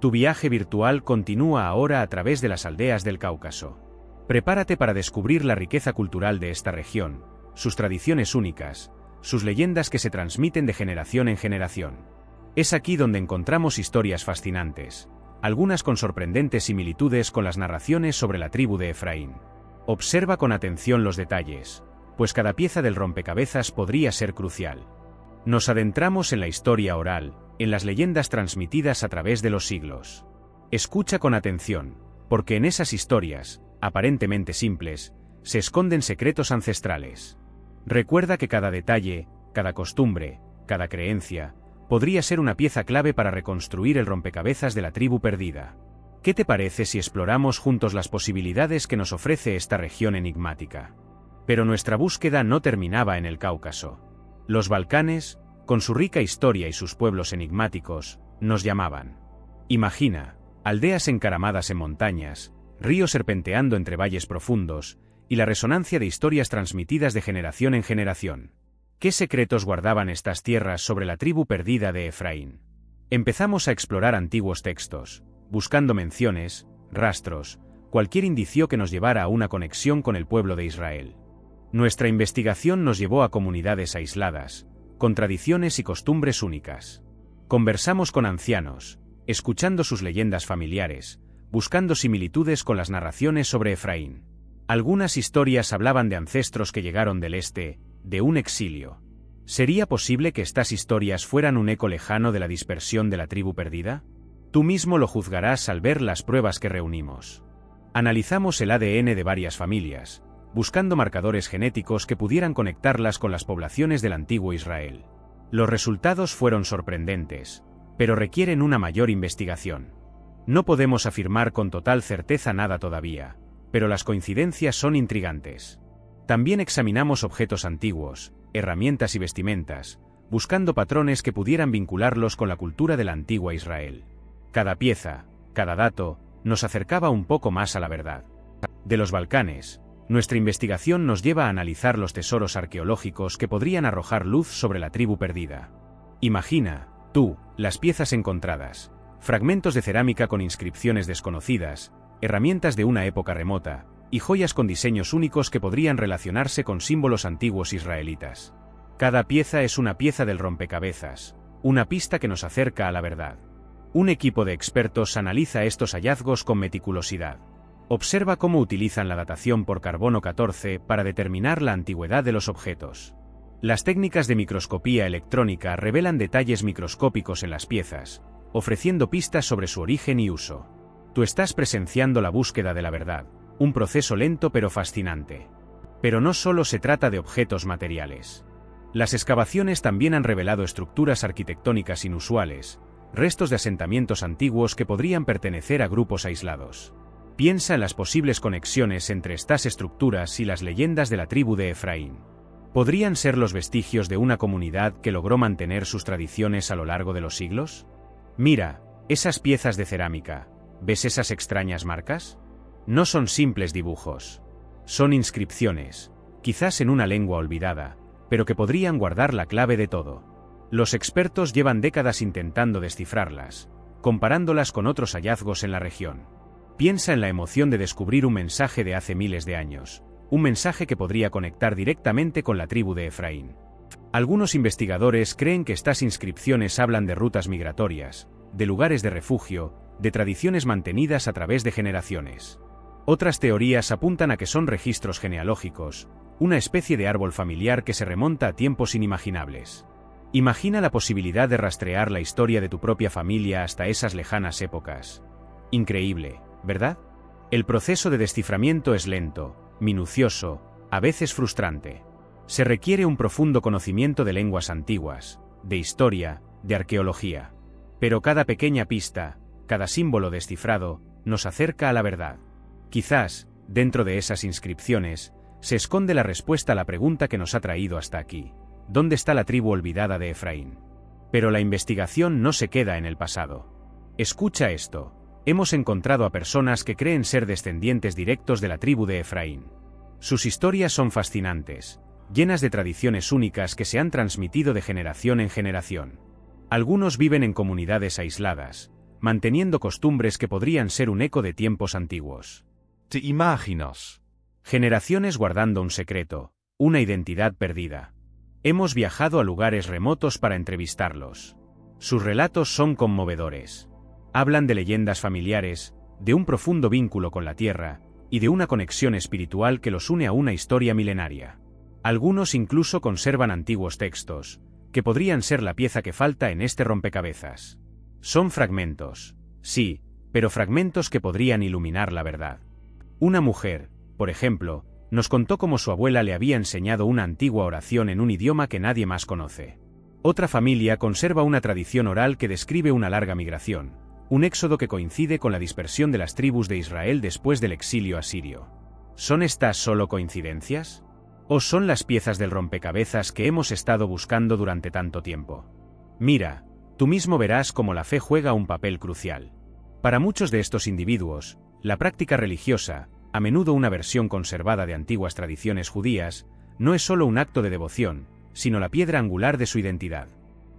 Tu viaje virtual continúa ahora a través de las aldeas del Cáucaso. Prepárate para descubrir la riqueza cultural de esta región, sus tradiciones únicas, sus leyendas que se transmiten de generación en generación. Es aquí donde encontramos historias fascinantes, algunas con sorprendentes similitudes con las narraciones sobre la tribu de Efraín. Observa con atención los detalles, pues cada pieza del rompecabezas podría ser crucial. Nos adentramos en la historia oral, en las leyendas transmitidas a través de los siglos. Escucha con atención, porque en esas historias, aparentemente simples, se esconden secretos ancestrales. Recuerda que cada detalle, cada costumbre, cada creencia, podría ser una pieza clave para reconstruir el rompecabezas de la tribu perdida. ¿Qué te parece si exploramos juntos las posibilidades que nos ofrece esta región enigmática? Pero nuestra búsqueda no terminaba en el Cáucaso. Los Balcanes, con su rica historia y sus pueblos enigmáticos, nos llamaban. Imagina, aldeas encaramadas en montañas, ríos serpenteando entre valles profundos, y la resonancia de historias transmitidas de generación en generación. ¿Qué secretos guardaban estas tierras sobre la tribu perdida de Efraín? Empezamos a explorar antiguos textos, buscando menciones, rastros, cualquier indicio que nos llevara a una conexión con el pueblo de Israel. Nuestra investigación nos llevó a comunidades aisladas, con tradiciones y costumbres únicas. Conversamos con ancianos, escuchando sus leyendas familiares, buscando similitudes con las narraciones sobre Efraín. Algunas historias hablaban de ancestros que llegaron del este, de un exilio. ¿Sería posible que estas historias fueran un eco lejano de la dispersión de la tribu perdida? Tú mismo lo juzgarás al ver las pruebas que reunimos. Analizamos el ADN de varias familias, buscando marcadores genéticos que pudieran conectarlas con las poblaciones del antiguo Israel. Los resultados fueron sorprendentes, pero requieren una mayor investigación. No podemos afirmar con total certeza nada todavía, pero las coincidencias son intrigantes. También examinamos objetos antiguos, herramientas y vestimentas, buscando patrones que pudieran vincularlos con la cultura de la antigua Israel. Cada pieza, cada dato, nos acercaba un poco más a la verdad. De los Balcanes, nuestra investigación nos lleva a analizar los tesoros arqueológicos que podrían arrojar luz sobre la tribu perdida. Imagina, tú, las piezas encontradas, fragmentos de cerámica con inscripciones desconocidas, herramientas de una época remota, y joyas con diseños únicos que podrían relacionarse con símbolos antiguos israelitas. Cada pieza es una pieza del rompecabezas, una pista que nos acerca a la verdad. Un equipo de expertos analiza estos hallazgos con meticulosidad. Observa cómo utilizan la datación por carbono 14 para determinar la antigüedad de los objetos. Las técnicas de microscopía electrónica revelan detalles microscópicos en las piezas, ofreciendo pistas sobre su origen y uso. Tú estás presenciando la búsqueda de la verdad, un proceso lento pero fascinante. Pero no solo se trata de objetos materiales. Las excavaciones también han revelado estructuras arquitectónicas inusuales, restos de asentamientos antiguos que podrían pertenecer a grupos aislados. Piensa en las posibles conexiones entre estas estructuras y las leyendas de la tribu de Efraín. ¿Podrían ser los vestigios de una comunidad que logró mantener sus tradiciones a lo largo de los siglos? Mira, esas piezas de cerámica, ¿ves esas extrañas marcas? No son simples dibujos. Son inscripciones, quizás en una lengua olvidada, pero que podrían guardar la clave de todo. Los expertos llevan décadas intentando descifrarlas, comparándolas con otros hallazgos en la región. Piensa en la emoción de descubrir un mensaje de hace miles de años, un mensaje que podría conectar directamente con la tribu de Efraín. Algunos investigadores creen que estas inscripciones hablan de rutas migratorias, de lugares de refugio, de tradiciones mantenidas a través de generaciones. Otras teorías apuntan a que son registros genealógicos, una especie de árbol familiar que se remonta a tiempos inimaginables. Imagina la posibilidad de rastrear la historia de tu propia familia hasta esas lejanas épocas. Increíble, ¿verdad? El proceso de desciframiento es lento, minucioso, a veces frustrante. Se requiere un profundo conocimiento de lenguas antiguas, de historia, de arqueología. Pero cada pequeña pista, cada símbolo descifrado, nos acerca a la verdad. Quizás, dentro de esas inscripciones, se esconde la respuesta a la pregunta que nos ha traído hasta aquí. ¿Dónde está la tribu olvidada de Efraín? Pero la investigación no se queda en el pasado. Escucha esto. Hemos encontrado a personas que creen ser descendientes directos de la tribu de Efraín. Sus historias son fascinantes, llenas de tradiciones únicas que se han transmitido de generación en generación. Algunos viven en comunidades aisladas, manteniendo costumbres que podrían ser un eco de tiempos antiguos. ¿Te imaginas? Generaciones guardando un secreto, una identidad perdida. Hemos viajado a lugares remotos para entrevistarlos. Sus relatos son conmovedores. Hablan de leyendas familiares, de un profundo vínculo con la tierra, y de una conexión espiritual que los une a una historia milenaria. Algunos incluso conservan antiguos textos, que podrían ser la pieza que falta en este rompecabezas. Son fragmentos, sí, pero fragmentos que podrían iluminar la verdad. Una mujer, por ejemplo, nos contó cómo su abuela le había enseñado una antigua oración en un idioma que nadie más conoce. Otra familia conserva una tradición oral que describe una larga migración, un éxodo que coincide con la dispersión de las tribus de Israel después del exilio asirio. ¿Son estas solo coincidencias? ¿O son las piezas del rompecabezas que hemos estado buscando durante tanto tiempo? Mira, tú mismo verás cómo la fe juega un papel crucial. Para muchos de estos individuos, la práctica religiosa, a menudo una versión conservada de antiguas tradiciones judías, no es solo un acto de devoción, sino la piedra angular de su identidad.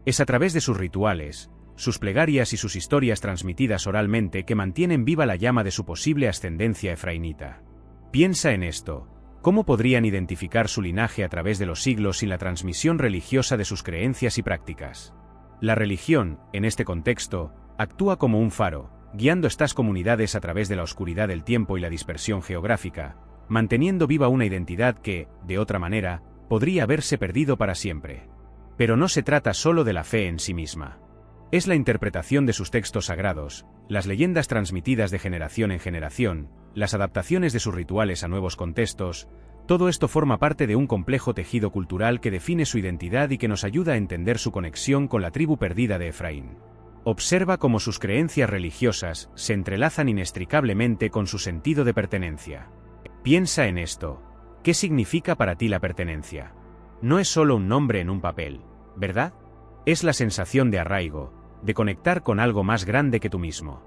Es a través de sus rituales, sus plegarias y sus historias transmitidas oralmente que mantienen viva la llama de su posible ascendencia efraínita. Piensa en esto. ¿Cómo podrían identificar su linaje a través de los siglos sin la transmisión religiosa de sus creencias y prácticas? La religión, en este contexto, actúa como un faro, guiando estas comunidades a través de la oscuridad del tiempo y la dispersión geográfica, manteniendo viva una identidad que, de otra manera, podría haberse perdido para siempre. Pero no se trata solo de la fe en sí misma. Es la interpretación de sus textos sagrados, las leyendas transmitidas de generación en generación, las adaptaciones de sus rituales a nuevos contextos. Todo esto forma parte de un complejo tejido cultural que define su identidad y que nos ayuda a entender su conexión con la tribu perdida de Efraín. Observa cómo sus creencias religiosas se entrelazan inextricablemente con su sentido de pertenencia. Piensa en esto. ¿Qué significa para ti la pertenencia? No es solo un nombre en un papel, ¿verdad? Es la sensación de arraigo, de conectar con algo más grande que tú mismo.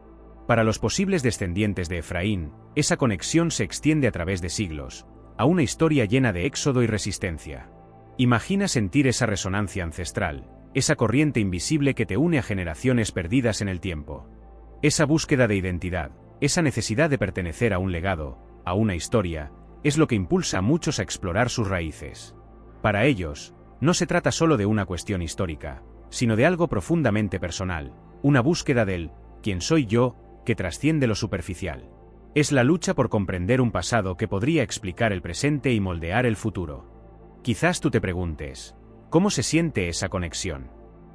Para los posibles descendientes de Efraín, esa conexión se extiende a través de siglos, a una historia llena de éxodo y resistencia. Imagina sentir esa resonancia ancestral, esa corriente invisible que te une a generaciones perdidas en el tiempo. Esa búsqueda de identidad, esa necesidad de pertenecer a un legado, a una historia, es lo que impulsa a muchos a explorar sus raíces. Para ellos, no se trata solo de una cuestión histórica, sino de algo profundamente personal, una búsqueda del «¿quién soy yo?», que trasciende lo superficial. Es la lucha por comprender un pasado que podría explicar el presente y moldear el futuro. Quizás tú te preguntes, ¿cómo se siente esa conexión?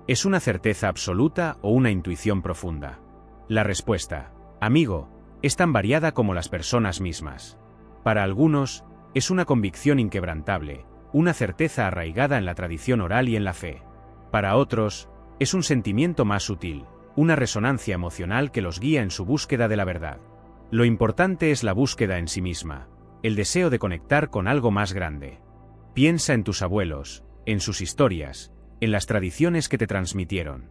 ¿Es una certeza absoluta o una intuición profunda? La respuesta, amigo, es tan variada como las personas mismas. Para algunos, es una convicción inquebrantable, una certeza arraigada en la tradición oral y en la fe. Para otros, es un sentimiento más sutil, una resonancia emocional que los guía en su búsqueda de la verdad. Lo importante es la búsqueda en sí misma, el deseo de conectar con algo más grande. Piensa en tus abuelos, en sus historias, en las tradiciones que te transmitieron.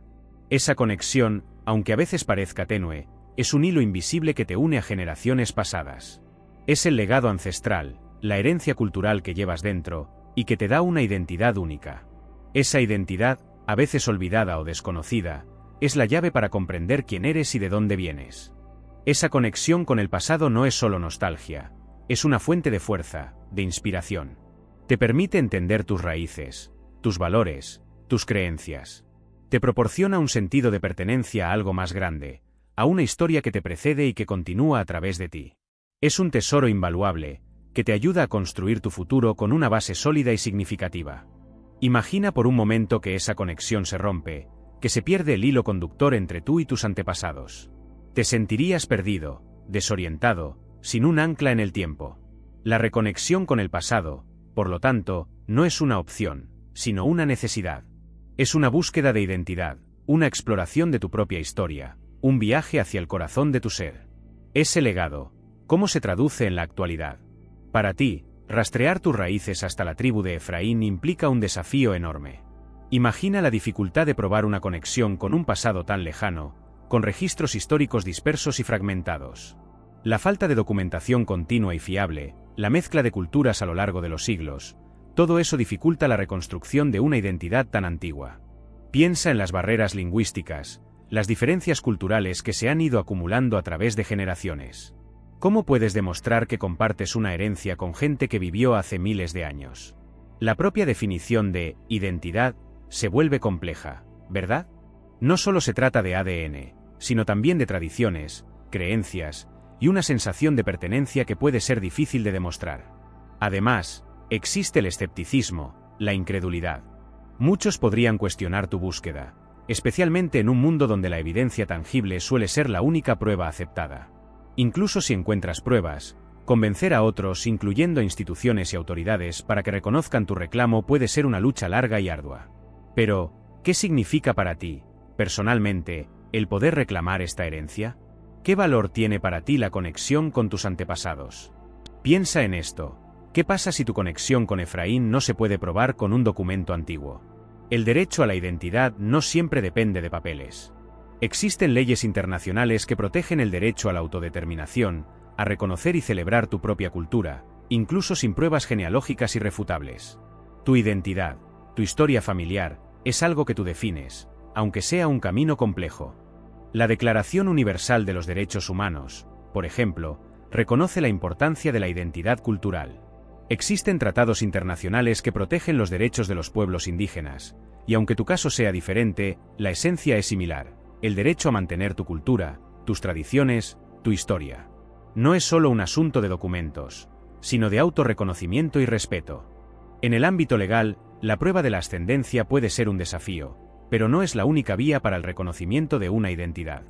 Esa conexión, aunque a veces parezca tenue, es un hilo invisible que te une a generaciones pasadas. Es el legado ancestral, la herencia cultural que llevas dentro, y que te da una identidad única. Esa identidad, a veces olvidada o desconocida, es la llave para comprender quién eres y de dónde vienes. Esa conexión con el pasado no es solo nostalgia, es una fuente de fuerza, de inspiración. Te permite entender tus raíces, tus valores, tus creencias. Te proporciona un sentido de pertenencia a algo más grande, a una historia que te precede y que continúa a través de ti. Es un tesoro invaluable, que te ayuda a construir tu futuro con una base sólida y significativa. Imagina por un momento que esa conexión se rompe, que se pierde el hilo conductor entre tú y tus antepasados. Te sentirías perdido, desorientado, sin un ancla en el tiempo. La reconexión con el pasado, por lo tanto, no es una opción, sino una necesidad. Es una búsqueda de identidad, una exploración de tu propia historia, un viaje hacia el corazón de tu ser. Ese legado, ¿cómo se traduce en la actualidad? Para ti, rastrear tus raíces hasta la tribu de Efraín implica un desafío enorme. Imagina la dificultad de probar una conexión con un pasado tan lejano, con registros históricos dispersos y fragmentados. La falta de documentación continua y fiable, la mezcla de culturas a lo largo de los siglos, todo eso dificulta la reconstrucción de una identidad tan antigua. Piensa en las barreras lingüísticas, las diferencias culturales que se han ido acumulando a través de generaciones. ¿Cómo puedes demostrar que compartes una herencia con gente que vivió hace miles de años? La propia definición de identidad se vuelve compleja, ¿verdad? No solo se trata de ADN, sino también de tradiciones, creencias y una sensación de pertenencia que puede ser difícil de demostrar. Además, existe el escepticismo, la incredulidad. Muchos podrían cuestionar tu búsqueda, especialmente en un mundo donde la evidencia tangible suele ser la única prueba aceptada. Incluso si encuentras pruebas, convencer a otros, incluyendo instituciones y autoridades, para que reconozcan tu reclamo puede ser una lucha larga y ardua. Pero, ¿qué significa para ti, personalmente, el poder reclamar esta herencia? ¿Qué valor tiene para ti la conexión con tus antepasados? Piensa en esto. ¿Qué pasa si tu conexión con Efraín no se puede probar con un documento antiguo? El derecho a la identidad no siempre depende de papeles. Existen leyes internacionales que protegen el derecho a la autodeterminación, a reconocer y celebrar tu propia cultura, incluso sin pruebas genealógicas irrefutables. Tu identidad, tu historia familiar, es algo que tú defines, aunque sea un camino complejo. La Declaración Universal de los Derechos Humanos, por ejemplo, reconoce la importancia de la identidad cultural. Existen tratados internacionales que protegen los derechos de los pueblos indígenas, y aunque tu caso sea diferente, la esencia es similar: el derecho a mantener tu cultura, tus tradiciones, tu historia. No es solo un asunto de documentos, sino de autorreconocimiento y respeto. En el ámbito legal, la prueba de la ascendencia puede ser un desafío, pero no es la única vía para el reconocimiento de una identidad.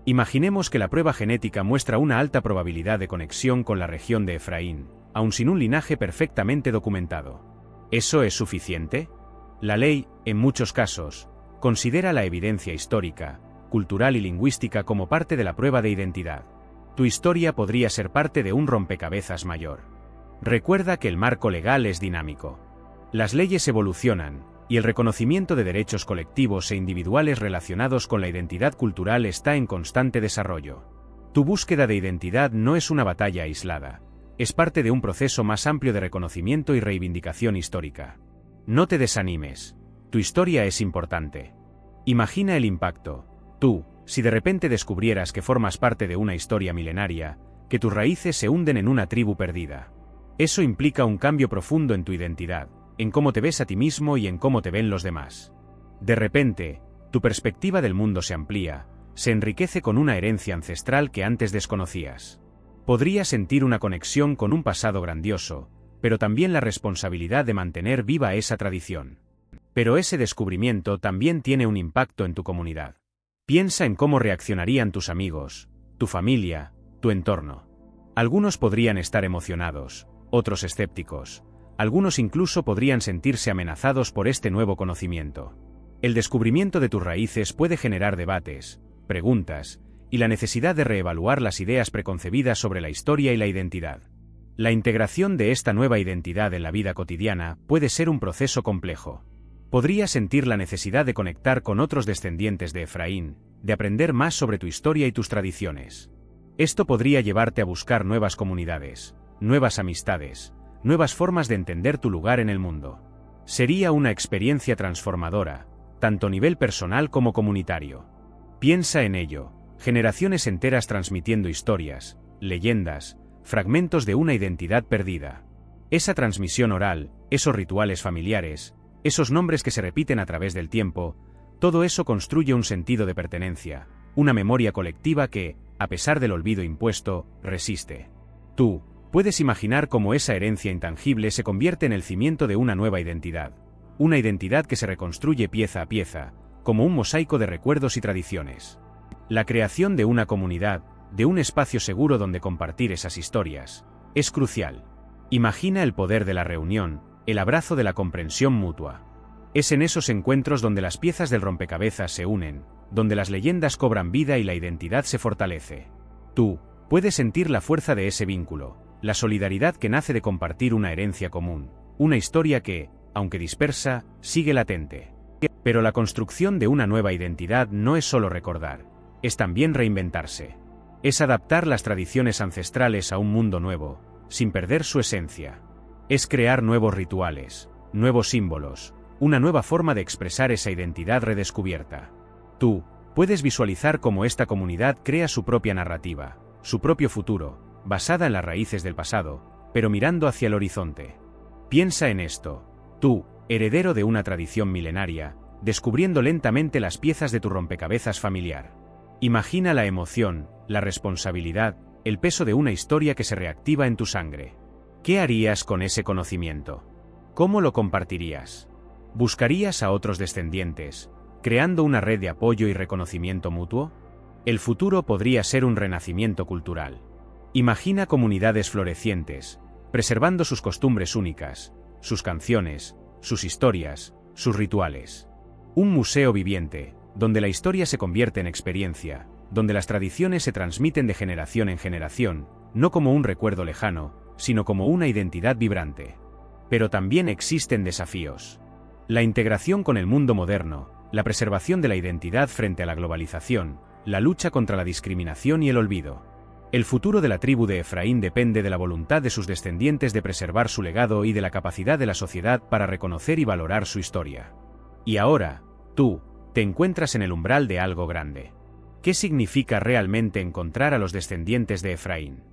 Imaginemos que la prueba genética muestra una alta probabilidad de conexión con la región de Efraín, aun sin un linaje perfectamente documentado. ¿Eso es suficiente? La ley, en muchos casos, considera la evidencia histórica, cultural y lingüística como parte de la prueba de identidad. Tu historia podría ser parte de un rompecabezas mayor. Recuerda que el marco legal es dinámico. Las leyes evolucionan, y el reconocimiento de derechos colectivos e individuales relacionados con la identidad cultural está en constante desarrollo. Tu búsqueda de identidad no es una batalla aislada. Es parte de un proceso más amplio de reconocimiento y reivindicación histórica. No te desanimes. Tu historia es importante. Imagina el impacto. Tú, si de repente descubrieras que formas parte de una historia milenaria, que tus raíces se hunden en una tribu perdida. Eso implica un cambio profundo en tu identidad, en cómo te ves a ti mismo y en cómo te ven los demás. De repente, tu perspectiva del mundo se amplía, se enriquece con una herencia ancestral que antes desconocías. Podrías sentir una conexión con un pasado grandioso, pero también la responsabilidad de mantener viva esa tradición. Pero ese descubrimiento también tiene un impacto en tu comunidad. Piensa en cómo reaccionarían tus amigos, tu familia, tu entorno. Algunos podrían estar emocionados, otros escépticos, algunos incluso podrían sentirse amenazados por este nuevo conocimiento. El descubrimiento de tus raíces puede generar debates, preguntas, y la necesidad de reevaluar las ideas preconcebidas sobre la historia y la identidad. La integración de esta nueva identidad en la vida cotidiana puede ser un proceso complejo. Podrías sentir la necesidad de conectar con otros descendientes de Efraín, de aprender más sobre tu historia y tus tradiciones. Esto podría llevarte a buscar nuevas comunidades, nuevas amistades, nuevas formas de entender tu lugar en el mundo. Sería una experiencia transformadora, tanto a nivel personal como comunitario. Piensa en ello. Generaciones enteras transmitiendo historias, leyendas, fragmentos de una identidad perdida. Esa transmisión oral, esos rituales familiares, esos nombres que se repiten a través del tiempo, todo eso construye un sentido de pertenencia, una memoria colectiva que, a pesar del olvido impuesto, resiste. Tú, puedes imaginar cómo esa herencia intangible se convierte en el cimiento de una nueva identidad, una identidad que se reconstruye pieza a pieza, como un mosaico de recuerdos y tradiciones. La creación de una comunidad, de un espacio seguro donde compartir esas historias, es crucial. Imagina el poder de la reunión, el abrazo de la comprensión mutua. Es en esos encuentros donde las piezas del rompecabezas se unen, donde las leyendas cobran vida y la identidad se fortalece. Tú, puedes sentir la fuerza de ese vínculo, la solidaridad que nace de compartir una herencia común, una historia que, aunque dispersa, sigue latente. Pero la construcción de una nueva identidad no es solo recordar. es también reinventarse. Es adaptar las tradiciones ancestrales a un mundo nuevo, sin perder su esencia. Es crear nuevos rituales, nuevos símbolos, una nueva forma de expresar esa identidad redescubierta. Tú puedes visualizar cómo esta comunidad crea su propia narrativa, su propio futuro, basada en las raíces del pasado, pero mirando hacia el horizonte. Piensa en esto. Tú, heredero de una tradición milenaria, descubriendo lentamente las piezas de tu rompecabezas familiar. Imagina la emoción, la responsabilidad, el peso de una historia que se reactiva en tu sangre. ¿Qué harías con ese conocimiento? ¿Cómo lo compartirías? ¿Buscarías a otros descendientes, creando una red de apoyo y reconocimiento mutuo? El futuro podría ser un renacimiento cultural. Imagina comunidades florecientes, preservando sus costumbres únicas, sus canciones, sus historias, sus rituales. Un museo viviente, donde la historia se convierte en experiencia, donde las tradiciones se transmiten de generación en generación, no como un recuerdo lejano, sino como una identidad vibrante. Pero también existen desafíos. La integración con el mundo moderno, la preservación de la identidad frente a la globalización, la lucha contra la discriminación y el olvido. El futuro de la tribu de Efraín depende de la voluntad de sus descendientes de preservar su legado y de la capacidad de la sociedad para reconocer y valorar su historia. Y ahora, tú, te encuentras en el umbral de algo grande. ¿Qué significa realmente encontrar a los descendientes de Efraín?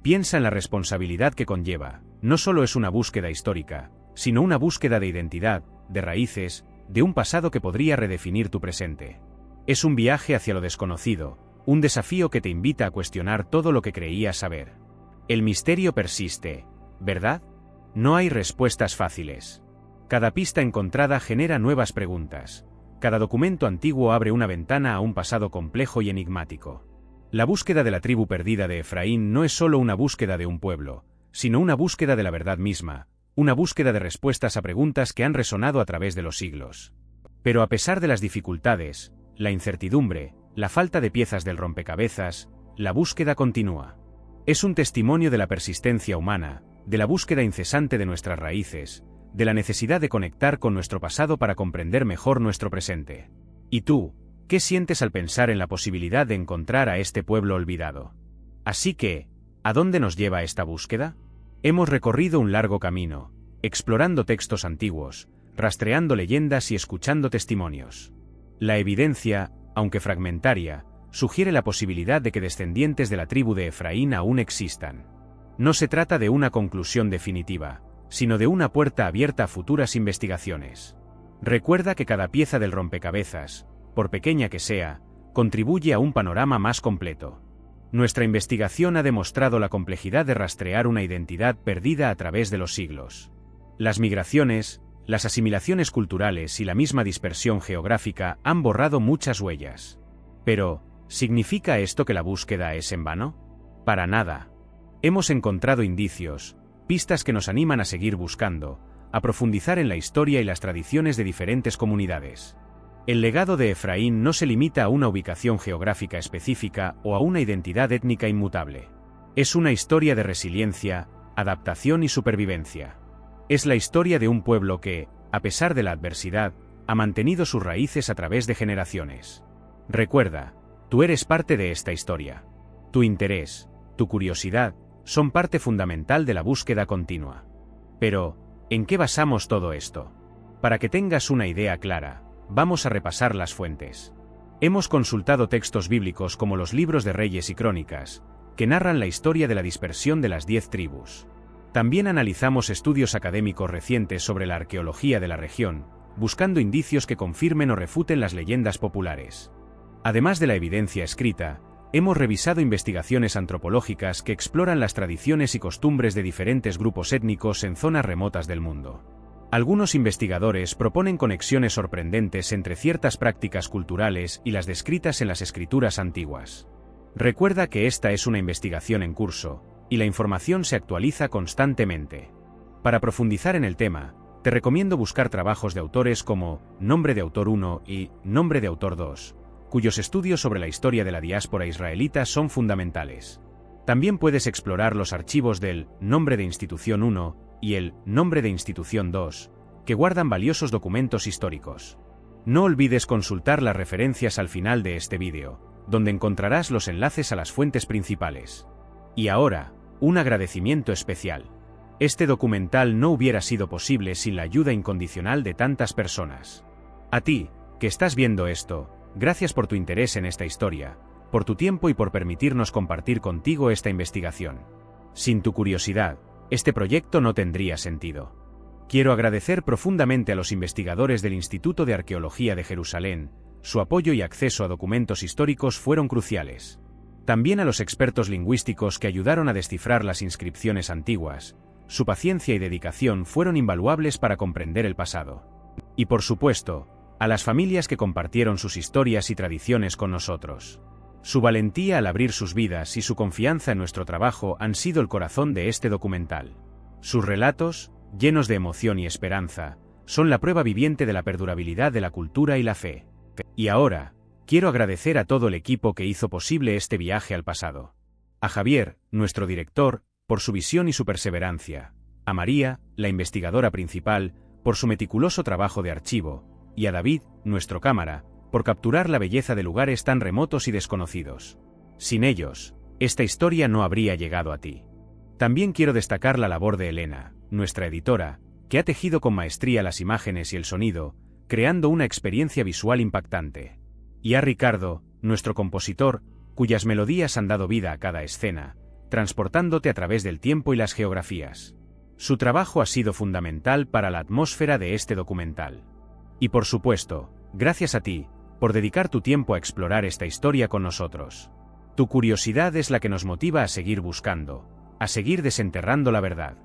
Piensa en la responsabilidad que conlleva. No solo es una búsqueda histórica, sino una búsqueda de identidad, de raíces, de un pasado que podría redefinir tu presente. Es un viaje hacia lo desconocido, un desafío que te invita a cuestionar todo lo que creías saber. El misterio persiste, ¿verdad? No hay respuestas fáciles. Cada pista encontrada genera nuevas preguntas. Cada documento antiguo abre una ventana a un pasado complejo y enigmático. La búsqueda de la tribu perdida de Efraín no es solo una búsqueda de un pueblo, sino una búsqueda de la verdad misma, una búsqueda de respuestas a preguntas que han resonado a través de los siglos. Pero a pesar de las dificultades, la incertidumbre, la falta de piezas del rompecabezas, la búsqueda continúa. Es un testimonio de la persistencia humana, de la búsqueda incesante de nuestras raíces, de la necesidad de conectar con nuestro pasado para comprender mejor nuestro presente. ¿Y tú, qué sientes al pensar en la posibilidad de encontrar a este pueblo olvidado? Así que, ¿a dónde nos lleva esta búsqueda? Hemos recorrido un largo camino, explorando textos antiguos, rastreando leyendas y escuchando testimonios. La evidencia, aunque fragmentaria, sugiere la posibilidad de que descendientes de la tribu de Efraín aún existan. No se trata de una conclusión definitiva, sino de una puerta abierta a futuras investigaciones. Recuerda que cada pieza del rompecabezas, por pequeña que sea, contribuye a un panorama más completo. Nuestra investigación ha demostrado la complejidad de rastrear una identidad perdida a través de los siglos. Las migraciones, las asimilaciones culturales y la misma dispersión geográfica han borrado muchas huellas. Pero, ¿significa esto que la búsqueda es en vano? Para nada. Hemos encontrado indicios, pistas que nos animan a seguir buscando, a profundizar en la historia y las tradiciones de diferentes comunidades. El legado de Efraín no se limita a una ubicación geográfica específica o a una identidad étnica inmutable. Es una historia de resiliencia, adaptación y supervivencia. Es la historia de un pueblo que, a pesar de la adversidad, ha mantenido sus raíces a través de generaciones. Recuerda, tú eres parte de esta historia. Tu interés, tu curiosidad, son parte fundamental de la búsqueda continua. Pero, ¿en qué basamos todo esto? Para que tengas una idea clara, vamos a repasar las fuentes. Hemos consultado textos bíblicos como los libros de Reyes y Crónicas, que narran la historia de la dispersión de las 10 tribus. También analizamos estudios académicos recientes sobre la arqueología de la región, buscando indicios que confirmen o refuten las leyendas populares. Además de la evidencia escrita, hemos revisado investigaciones antropológicas que exploran las tradiciones y costumbres de diferentes grupos étnicos en zonas remotas del mundo. Algunos investigadores proponen conexiones sorprendentes entre ciertas prácticas culturales y las descritas en las escrituras antiguas. Recuerda que esta es una investigación en curso, y la información se actualiza constantemente. Para profundizar en el tema, te recomiendo buscar trabajos de autores como Nombre de Autor 1 y Nombre de Autor 2, cuyos estudios sobre la historia de la diáspora israelita son fundamentales. También puedes explorar los archivos del Nombre de Institución 1 y el Nombre de Institución 2, que guardan valiosos documentos históricos. No olvides consultar las referencias al final de este vídeo, donde encontrarás los enlaces a las fuentes principales. Y ahora, un agradecimiento especial. Este documental no hubiera sido posible sin la ayuda incondicional de tantas personas. A ti, que estás viendo esto, gracias por tu interés en esta historia, por tu tiempo y por permitirnos compartir contigo esta investigación. Sin tu curiosidad, este proyecto no tendría sentido. Quiero agradecer profundamente a los investigadores del Instituto de Arqueología de Jerusalén. Su apoyo y acceso a documentos históricos fueron cruciales. También a los expertos lingüísticos que ayudaron a descifrar las inscripciones antiguas. Su paciencia y dedicación fueron invaluables para comprender el pasado. Y por supuesto, a las familias que compartieron sus historias y tradiciones con nosotros. Su valentía al abrir sus vidas y su confianza en nuestro trabajo han sido el corazón de este documental. Sus relatos, llenos de emoción y esperanza, son la prueba viviente de la perdurabilidad de la cultura y la fe. Y ahora, quiero agradecer a todo el equipo que hizo posible este viaje al pasado. A Javier, nuestro director, por su visión y su perseverancia. A María, la investigadora principal, por su meticuloso trabajo de archivo. Y a David, nuestro cámara, por capturar la belleza de lugares tan remotos y desconocidos. Sin ellos, esta historia no habría llegado a ti. También quiero destacar la labor de Elena, nuestra editora, que ha tejido con maestría las imágenes y el sonido, creando una experiencia visual impactante. Y a Ricardo, nuestro compositor, cuyas melodías han dado vida a cada escena, transportándote a través del tiempo y las geografías. Su trabajo ha sido fundamental para la atmósfera de este documental. Y por supuesto, gracias a ti, por dedicar tu tiempo a explorar esta historia con nosotros. Tu curiosidad es la que nos motiva a seguir buscando, a seguir desenterrando la verdad.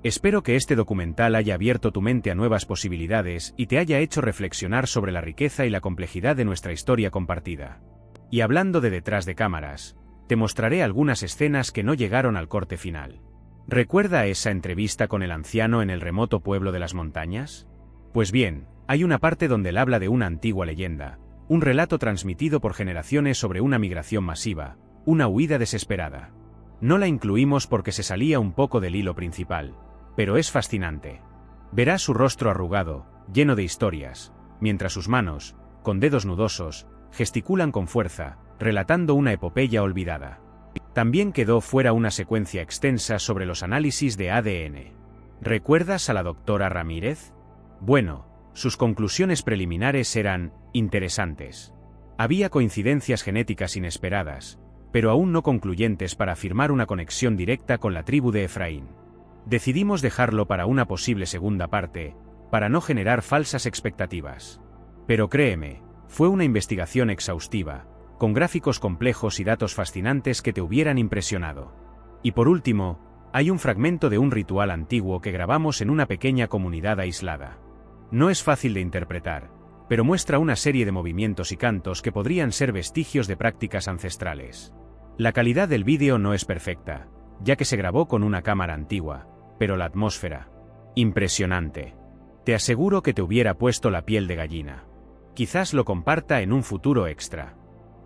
Espero que este documental haya abierto tu mente a nuevas posibilidades y te haya hecho reflexionar sobre la riqueza y la complejidad de nuestra historia compartida. Y hablando de detrás de cámaras, te mostraré algunas escenas que no llegaron al corte final. ¿Recuerda esa entrevista con el anciano en el remoto pueblo de las montañas? Pues bien, hay una parte donde él habla de una antigua leyenda, un relato transmitido por generaciones sobre una migración masiva, una huida desesperada. No la incluimos porque se salía un poco del hilo principal, pero es fascinante. Verás su rostro arrugado, lleno de historias, mientras sus manos, con dedos nudosos, gesticulan con fuerza, relatando una epopeya olvidada. También quedó fuera una secuencia extensa sobre los análisis de ADN. ¿Recuerdas a la doctora Ramírez? Bueno, sus conclusiones preliminares eran interesantes. Había coincidencias genéticas inesperadas, pero aún no concluyentes para afirmar una conexión directa con la tribu de Efraín. Decidimos dejarlo para una posible segunda parte, para no generar falsas expectativas. Pero créeme, fue una investigación exhaustiva, con gráficos complejos y datos fascinantes que te hubieran impresionado. Y por último, hay un fragmento de un ritual antiguo que grabamos en una pequeña comunidad aislada. No es fácil de interpretar, pero muestra una serie de movimientos y cantos que podrían ser vestigios de prácticas ancestrales. La calidad del vídeo no es perfecta, ya que se grabó con una cámara antigua, pero la atmósfera, impresionante. Te aseguro que te hubiera puesto la piel de gallina. Quizás lo comparta en un futuro extra.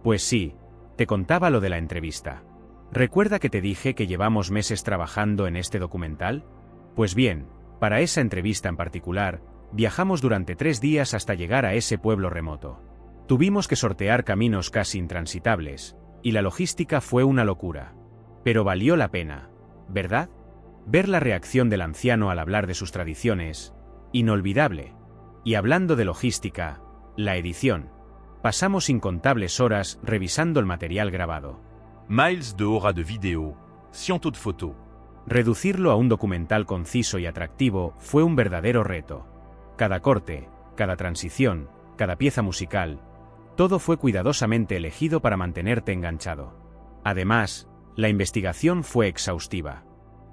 Pues sí, te contaba lo de la entrevista. ¿Recuerda que te dije que llevamos meses trabajando en este documental? Pues bien, para esa entrevista en particular, viajamos durante 3 días hasta llegar a ese pueblo remoto. Tuvimos que sortear caminos casi intransitables, y la logística fue una locura. Pero valió la pena, ¿verdad? Ver la reacción del anciano al hablar de sus tradiciones, inolvidable. Y hablando de logística, la edición. Pasamos incontables horas revisando el material grabado. Miles de horas de vidéo, cientos de photos. Reducirlo a un documental conciso y atractivo fue un verdadero reto. Cada corte, cada transición, cada pieza musical, todo fue cuidadosamente elegido para mantenerte enganchado. Además, la investigación fue exhaustiva.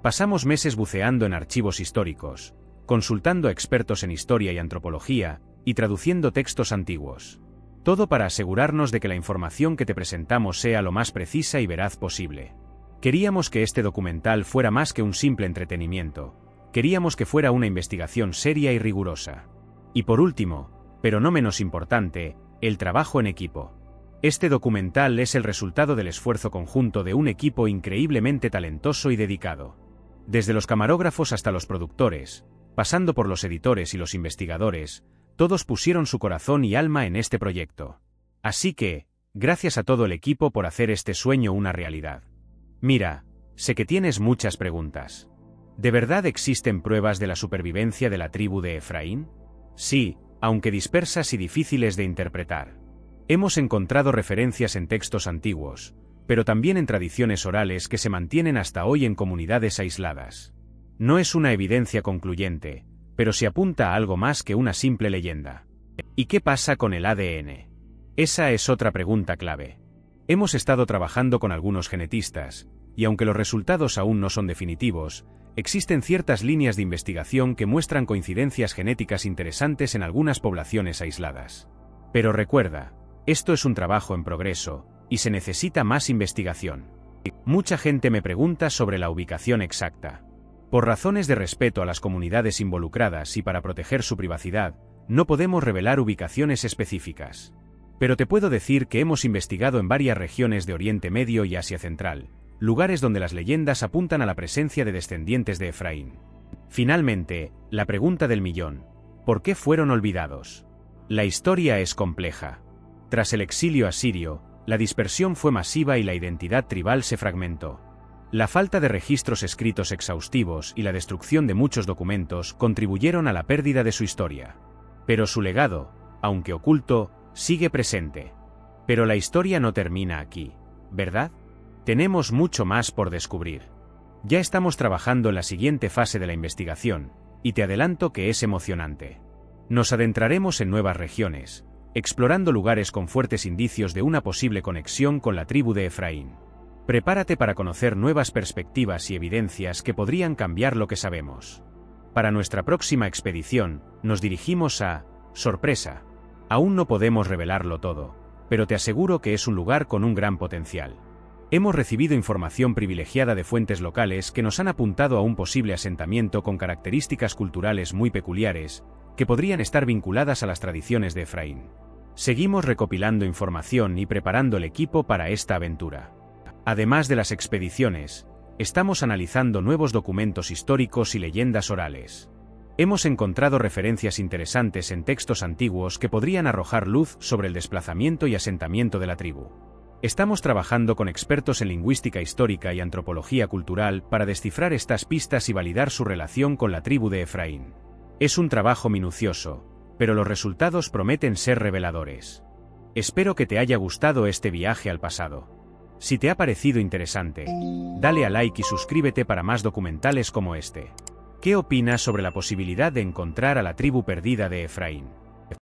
Pasamos meses buceando en archivos históricos, consultando a expertos en historia y antropología, y traduciendo textos antiguos. Todo para asegurarnos de que la información que te presentamos sea lo más precisa y veraz posible. Queríamos que este documental fuera más que un simple entretenimiento. Queríamos que fuera una investigación seria y rigurosa. Y por último, pero no menos importante, el trabajo en equipo. Este documental es el resultado del esfuerzo conjunto de un equipo increíblemente talentoso y dedicado. Desde los camarógrafos hasta los productores, pasando por los editores y los investigadores, todos pusieron su corazón y alma en este proyecto. Así que, Gracias a todo el equipo por hacer este sueño una realidad. Mira, sé que tienes muchas preguntas. ¿De verdad existen pruebas de la supervivencia de la tribu de Efraín? Sí, aunque dispersas y difíciles de interpretar. Hemos encontrado referencias en textos antiguos, pero también en tradiciones orales que se mantienen hasta hoy en comunidades aisladas. No es una evidencia concluyente, pero se apunta a algo más que una simple leyenda. ¿Y qué pasa con el ADN? Esa es otra pregunta clave. Hemos estado trabajando con algunos genetistas, y aunque los resultados aún no son definitivos, existen ciertas líneas de investigación que muestran coincidencias genéticas interesantes en algunas poblaciones aisladas. Pero recuerda, esto es un trabajo en progreso, y se necesita más investigación. Mucha gente me pregunta sobre la ubicación exacta. Por razones de respeto a las comunidades involucradas y para proteger su privacidad, no podemos revelar ubicaciones específicas. Pero te puedo decir que hemos investigado en varias regiones de Oriente Medio y Asia Central, lugares donde las leyendas apuntan a la presencia de descendientes de Efraín. Finalmente, la pregunta del millón: ¿por qué fueron olvidados? La historia es compleja. Tras el exilio asirio, la dispersión fue masiva y la identidad tribal se fragmentó. La falta de registros escritos exhaustivos y la destrucción de muchos documentos contribuyeron a la pérdida de su historia. Pero su legado, aunque oculto, sigue presente. Pero la historia no termina aquí, ¿verdad? Tenemos mucho más por descubrir. Ya estamos trabajando en la siguiente fase de la investigación, y te adelanto que es emocionante. Nos adentraremos en nuevas regiones, explorando lugares con fuertes indicios de una posible conexión con la tribu de Efraín. Prepárate para conocer nuevas perspectivas y evidencias que podrían cambiar lo que sabemos. Para nuestra próxima expedición, nos dirigimos a Sorpresa. Aún no podemos revelarlo todo, pero te aseguro que es un lugar con un gran potencial. Hemos recibido información privilegiada de fuentes locales que nos han apuntado a un posible asentamiento con características culturales muy peculiares, que podrían estar vinculadas a las tradiciones de Efraín. Seguimos recopilando información y preparando el equipo para esta aventura. Además de las expediciones, estamos analizando nuevos documentos históricos y leyendas orales. Hemos encontrado referencias interesantes en textos antiguos que podrían arrojar luz sobre el desplazamiento y asentamiento de la tribu. Estamos trabajando con expertos en lingüística histórica y antropología cultural para descifrar estas pistas y validar su relación con la tribu de Efraín. Es un trabajo minucioso, pero los resultados prometen ser reveladores. Espero que te haya gustado este viaje al pasado. Si te ha parecido interesante, dale a like y suscríbete para más documentales como este. ¿Qué opinas sobre la posibilidad de encontrar a la tribu perdida de Efraín?